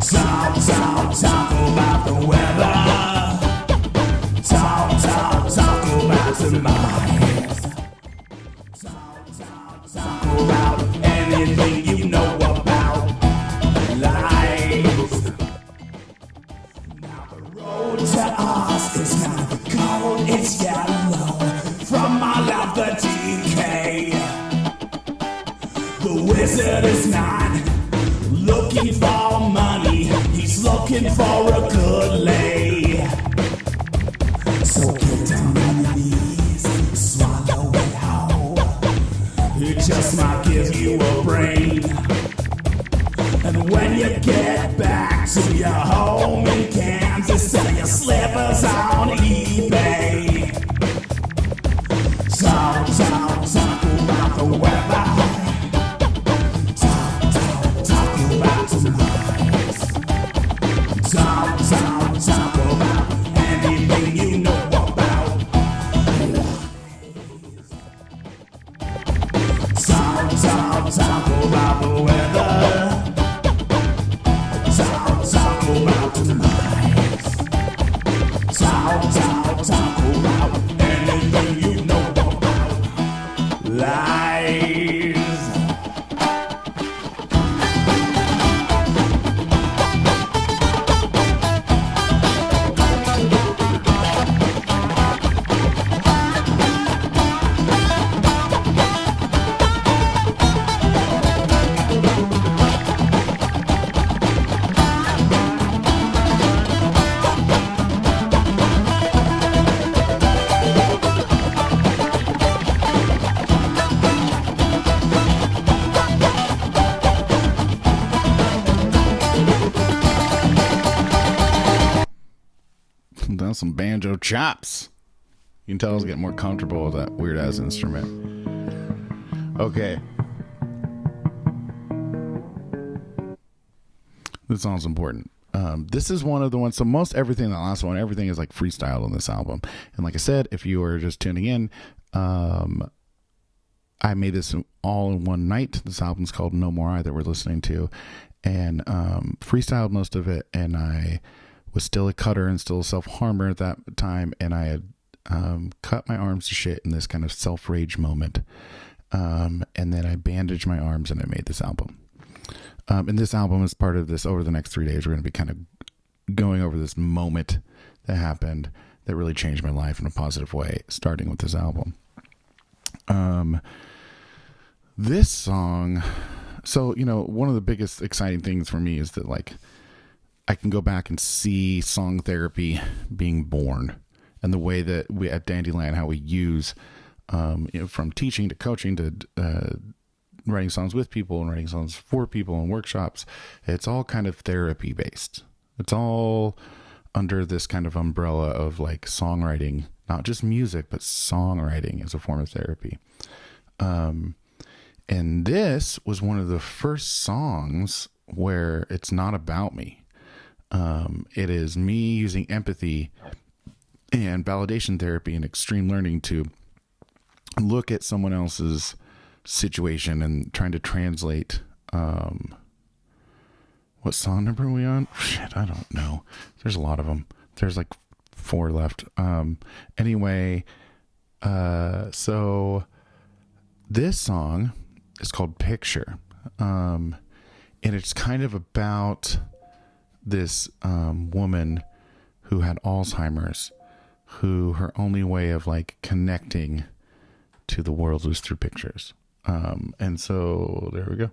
Talk about the weather. Talk about tonight. Talk about anything you know about life. Now the road to us is not the cold, it's yellow. From my love, the decay. The wizard is not looking for money, he's looking for a good lay. So get down on your knees, swallow it whole. It just might give you a brain. And when you get back to your home in Kansas, sell your slippers on eBay. Talk about the weather. Talk about tonight. Talk about anything you know about life. Talk about the weather. Talk about tonight. Talk about anything you know about lies. That's some banjo chops. You can tell I was getting more comfortable with that weird ass instrument. Okay. This song's important. This is one of the ones. So most everything, the last one, everything is like freestyle on this album. And like I said, if you are just tuning in, I made this all in one night. This album's called No More I that we're listening to, and freestyled most of it. And I was still a cutter and still a self-harmer at that time, and I had cut my arms to shit in this kind of self-rage moment. And then I bandaged my arms and I made this album. And this album is part of this. Over the next 3 days, we're going to be kind of going over this moment that happened that really changed my life in a positive way, starting with this album. This song, so, you know, one of the biggest exciting things for me is that, like, I can go back and see song therapy being born, and the way that we at Dandelion, how we use, you know, from teaching to coaching to writing songs with people and writing songs for people and workshops. It's all kind of therapy based. It's all under this kind of umbrella of like songwriting, not just music, but songwriting as a form of therapy. And this was one of the first songs where it's not about me. It is me using empathy and validation therapy and extreme learning to look at someone else's situation and trying to translate. What song number are we on? Shit, I don't know. There's a lot of them. There's like 4 left. Anyway, so this song is called Picture. And it's kind of about this woman who had Alzheimer's, who her only way of like connecting to the world was through pictures. And so there we go.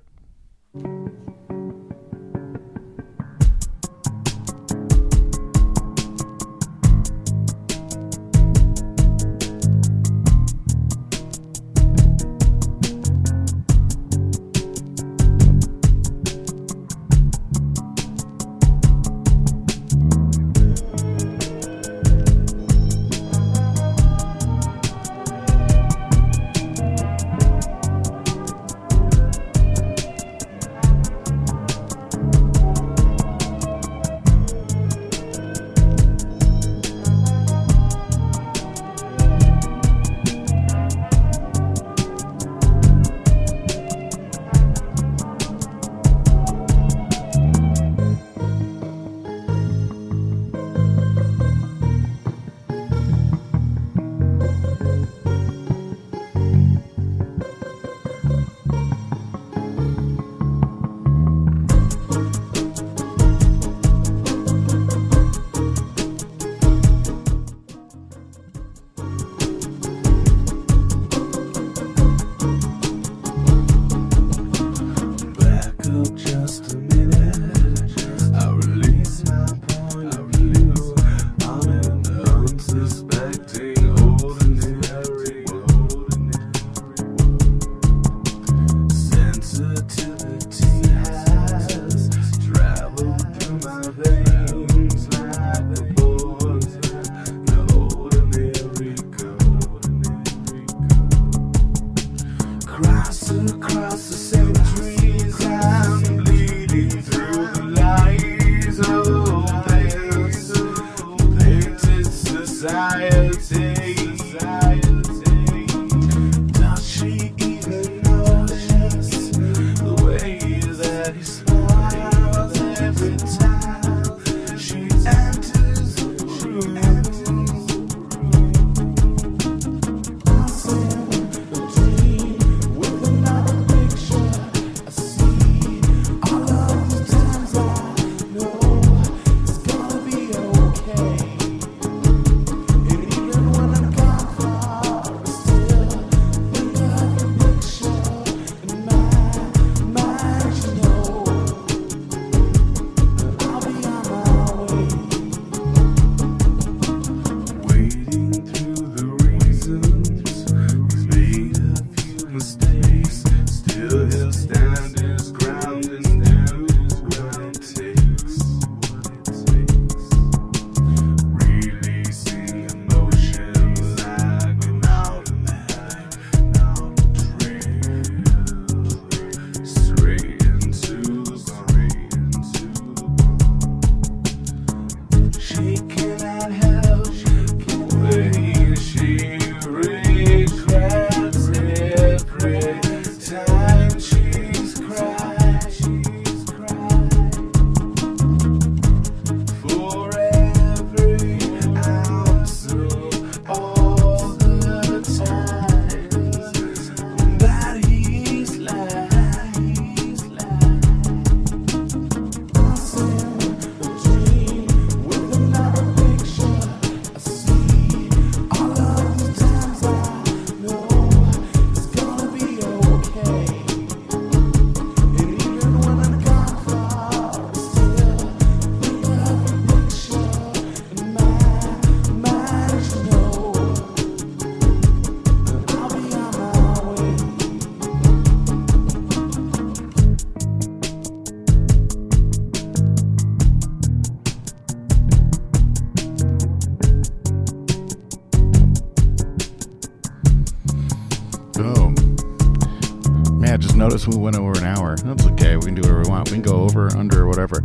Notice we went over an hour. That's okay. We can do whatever we want. We can go over, under, whatever.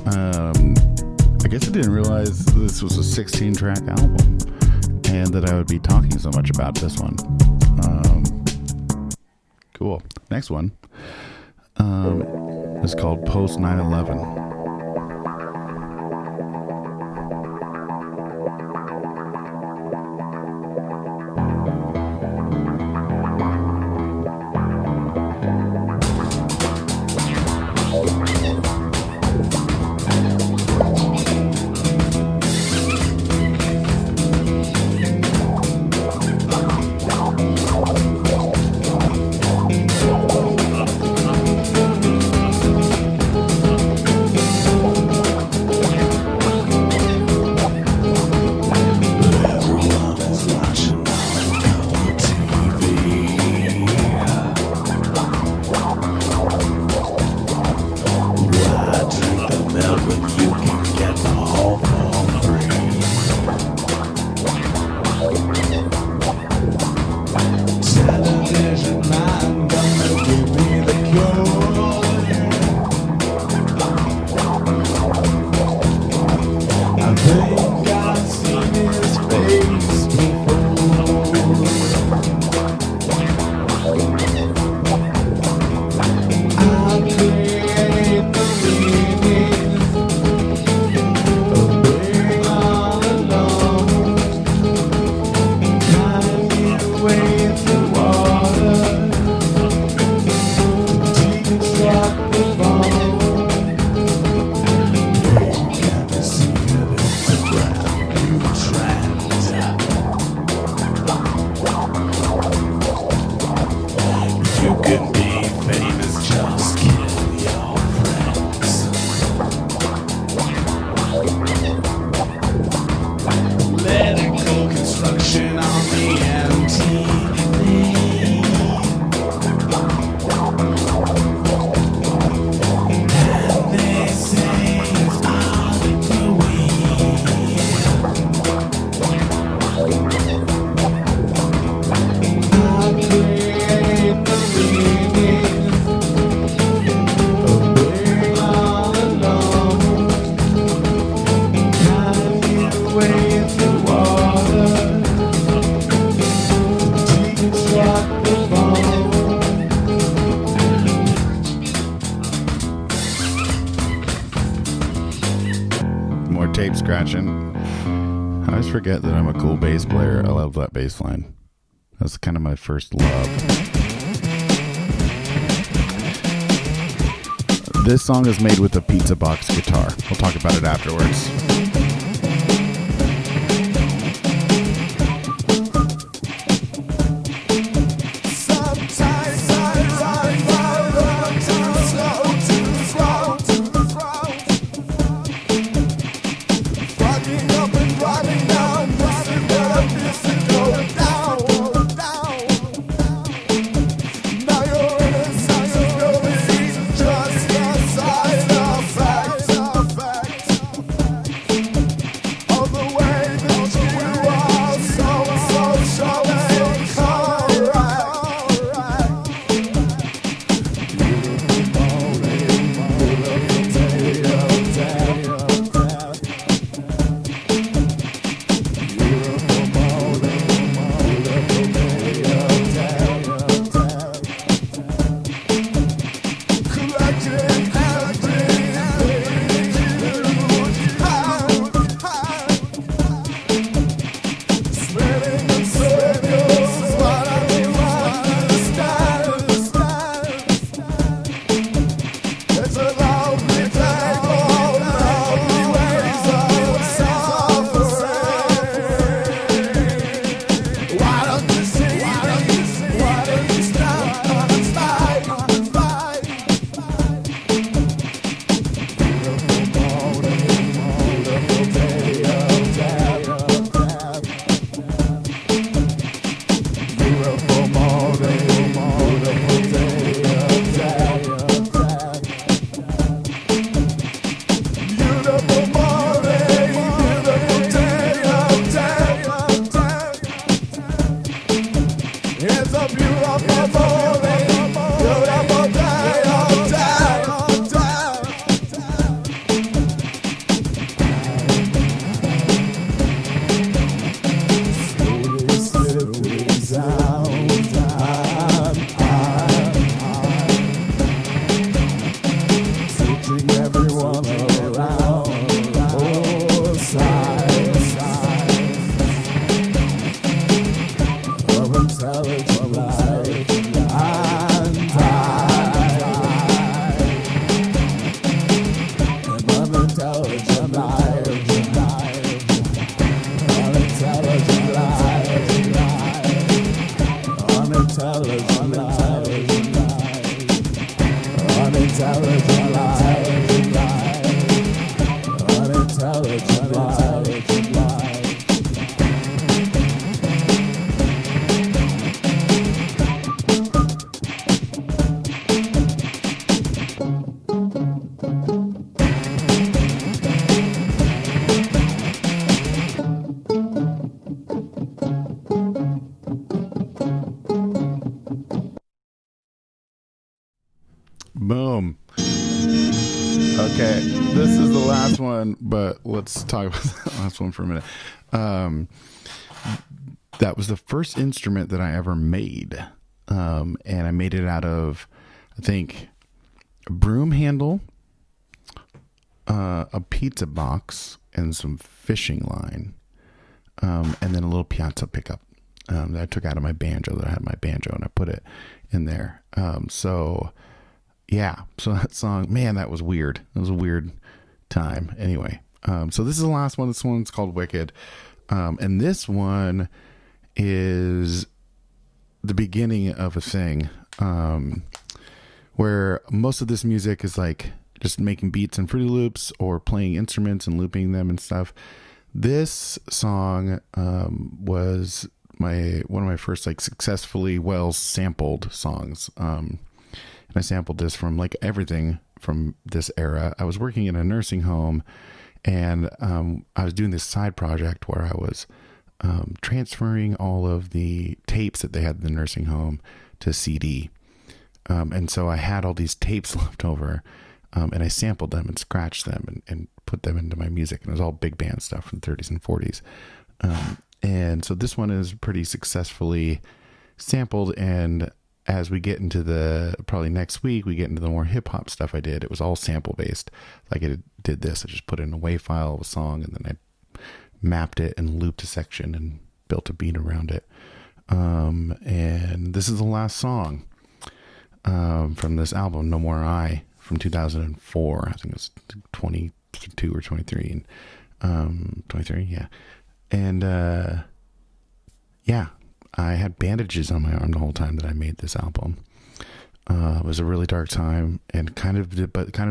I guess I didn't realize this was a 16-track album and that I would be talking so much about this one. Cool. Next one is called Post 9/11. More tape scratching. I always forget that I'm a cool bass player. I love that bass line. That's kind of my first love. This song is made with a pizza box guitar. We'll talk about it afterwards. Boom. Okay, this is the last one, but let's talk about the last one for a minute. That was the first instrument that I ever made. And I made it out of, I think, a broom handle, a pizza box, and some fishing line. And then a little piazza pickup that I took out of my banjo, that I had my banjo, and I put it in there. So that song, man, that was weird. It was a weird time. Anyway, so this is the last one. This one's called Wicked. And this one is the beginning of a thing where most of this music is like just making beats and Fruity Loops or playing instruments and looping them and stuff. This song was one of my first like successfully well sampled songs. And I sampled this from like everything from this era. I was working in a nursing home, and I was doing this side project where I was transferring all of the tapes that they had in the nursing home to CD. And so I had all these tapes left over, and I sampled them and scratched them and put them into my music. And it was all big band stuff from the 30s and 40s. And so this one is pretty successfully sampled, and as we get into the, probably next week, we get into the more hip hop stuff I did. It was all sample based. Like I did this, I just put in a WAV file of a song and then I mapped it and looped a section and built a beat around it. And this is the last song from this album, No More I, from 2004. I think it was 22 or 23. And 23, yeah. And yeah, I had bandages on my arm the whole time that I made this album. It was a really dark time, and kind of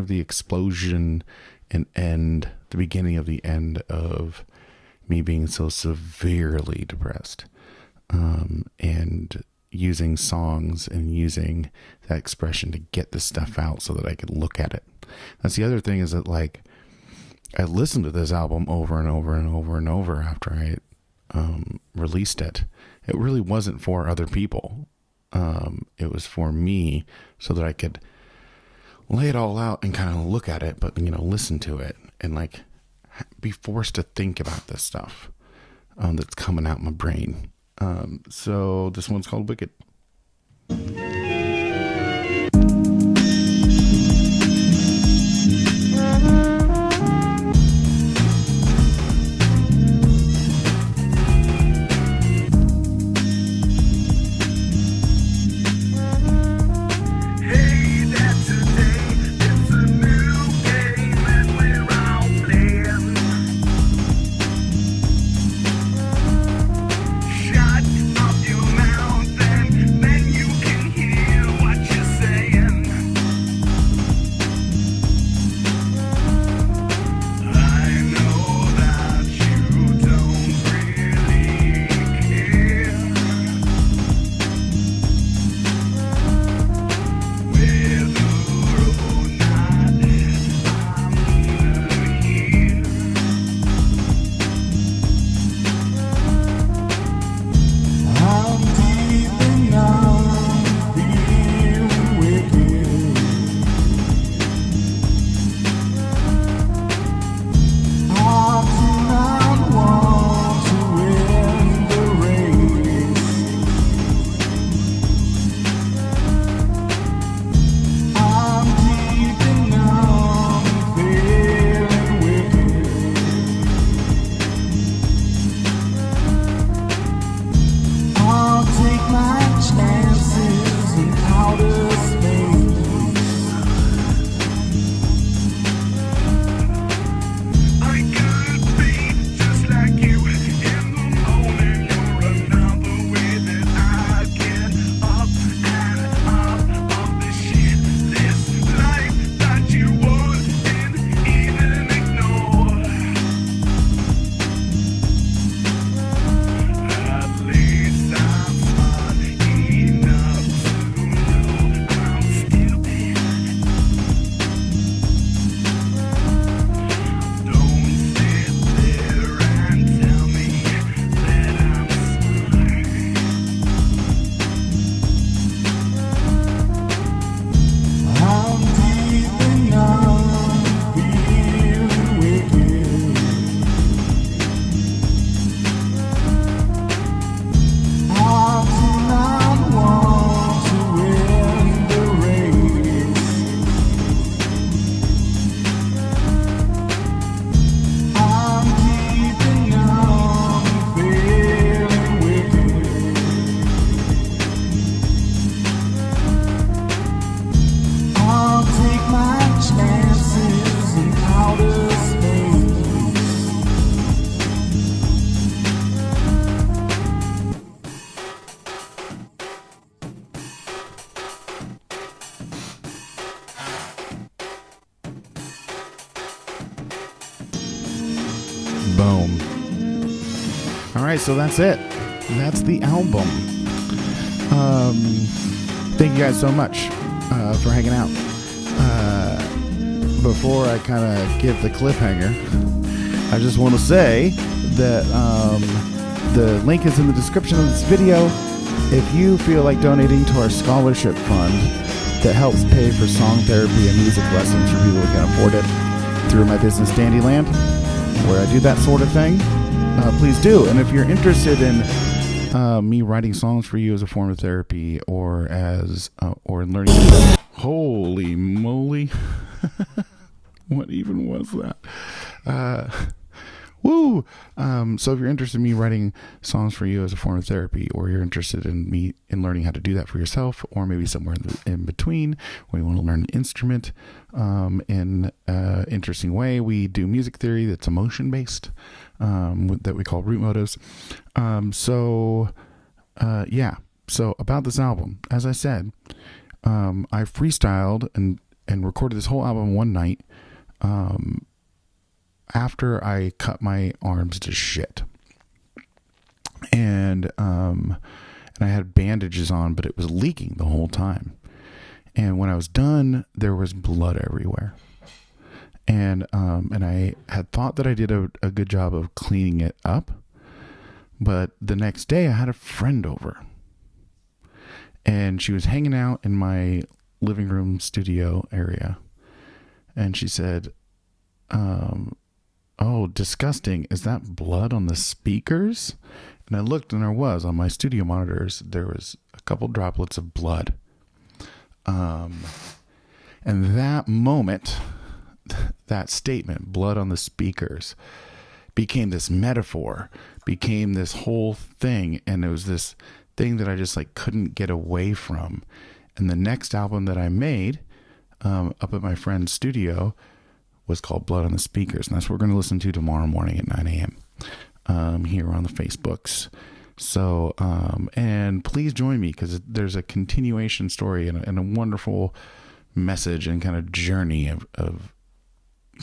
the explosion and end, the beginning of the end of me being so severely depressed, and using songs and using that expression to get this stuff out so that I could look at it. That's the other thing, is that like I listened to this album over and over and over and over after I released it. It really wasn't for other people. It was for me so that I could lay it all out and kind of look at it, but, you know, listen to it and like be forced to think about this stuff that's coming out my brain. So this one's called Wicked. Boom. All right, so that's it. That's the album. Thank you guys so much for hanging out. Before I kind of give the cliffhanger, I just want to say that the link is in the description of this video. If you feel like donating to our scholarship fund that helps pay for song therapy and music lessons for people who can afford it through my business Dandyland, where I do that sort of thing, please do. And if you're interested in me writing songs for you as a form of therapy, or as or learning. Holy moly! What even was that? Woo! So if you're interested in me writing songs for you as a form of therapy, or you're interested in me in learning how to do that for yourself, or maybe somewhere in between, where you want to learn an instrument in an interesting way, we do music theory that's emotion based, that we call root motives. Yeah. So about this album, as I said, I freestyled and recorded this whole album one night. After I cut my arms to shit, and I had bandages on, but it was leaking the whole time. And when I was done, there was blood everywhere. And I had thought that I did a good job of cleaning it up, but the next day I had a friend over, and she was hanging out in my living room studio area, and she said, "Oh, disgusting. Is that blood on the speakers?" And I looked, and there was, on my studio monitors, there was a couple droplets of blood. And that moment, that statement, blood on the speakers, became this metaphor, became this whole thing. And it was this thing that I just couldn't get away from. And the next album that I made, up at my friend's studio, was called Blood on the Speakers, and that's what we're going to listen to tomorrow morning at 9 a.m. Here on the Facebooks. So, and please join me, because there's a continuation story and a wonderful message and kind of journey of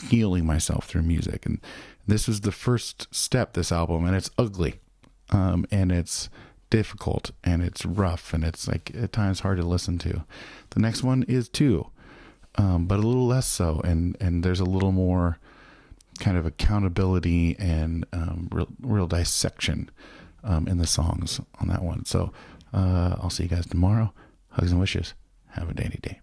healing myself through music. And this is the first step, this album, and it's ugly, and it's difficult, and it's rough, and it's at times hard to listen to. The next one is too. But a little less so, and there's a little more kind of accountability and real dissection in the songs on that one. So I'll see you guys tomorrow. Hugs and wishes. Have a dandy day.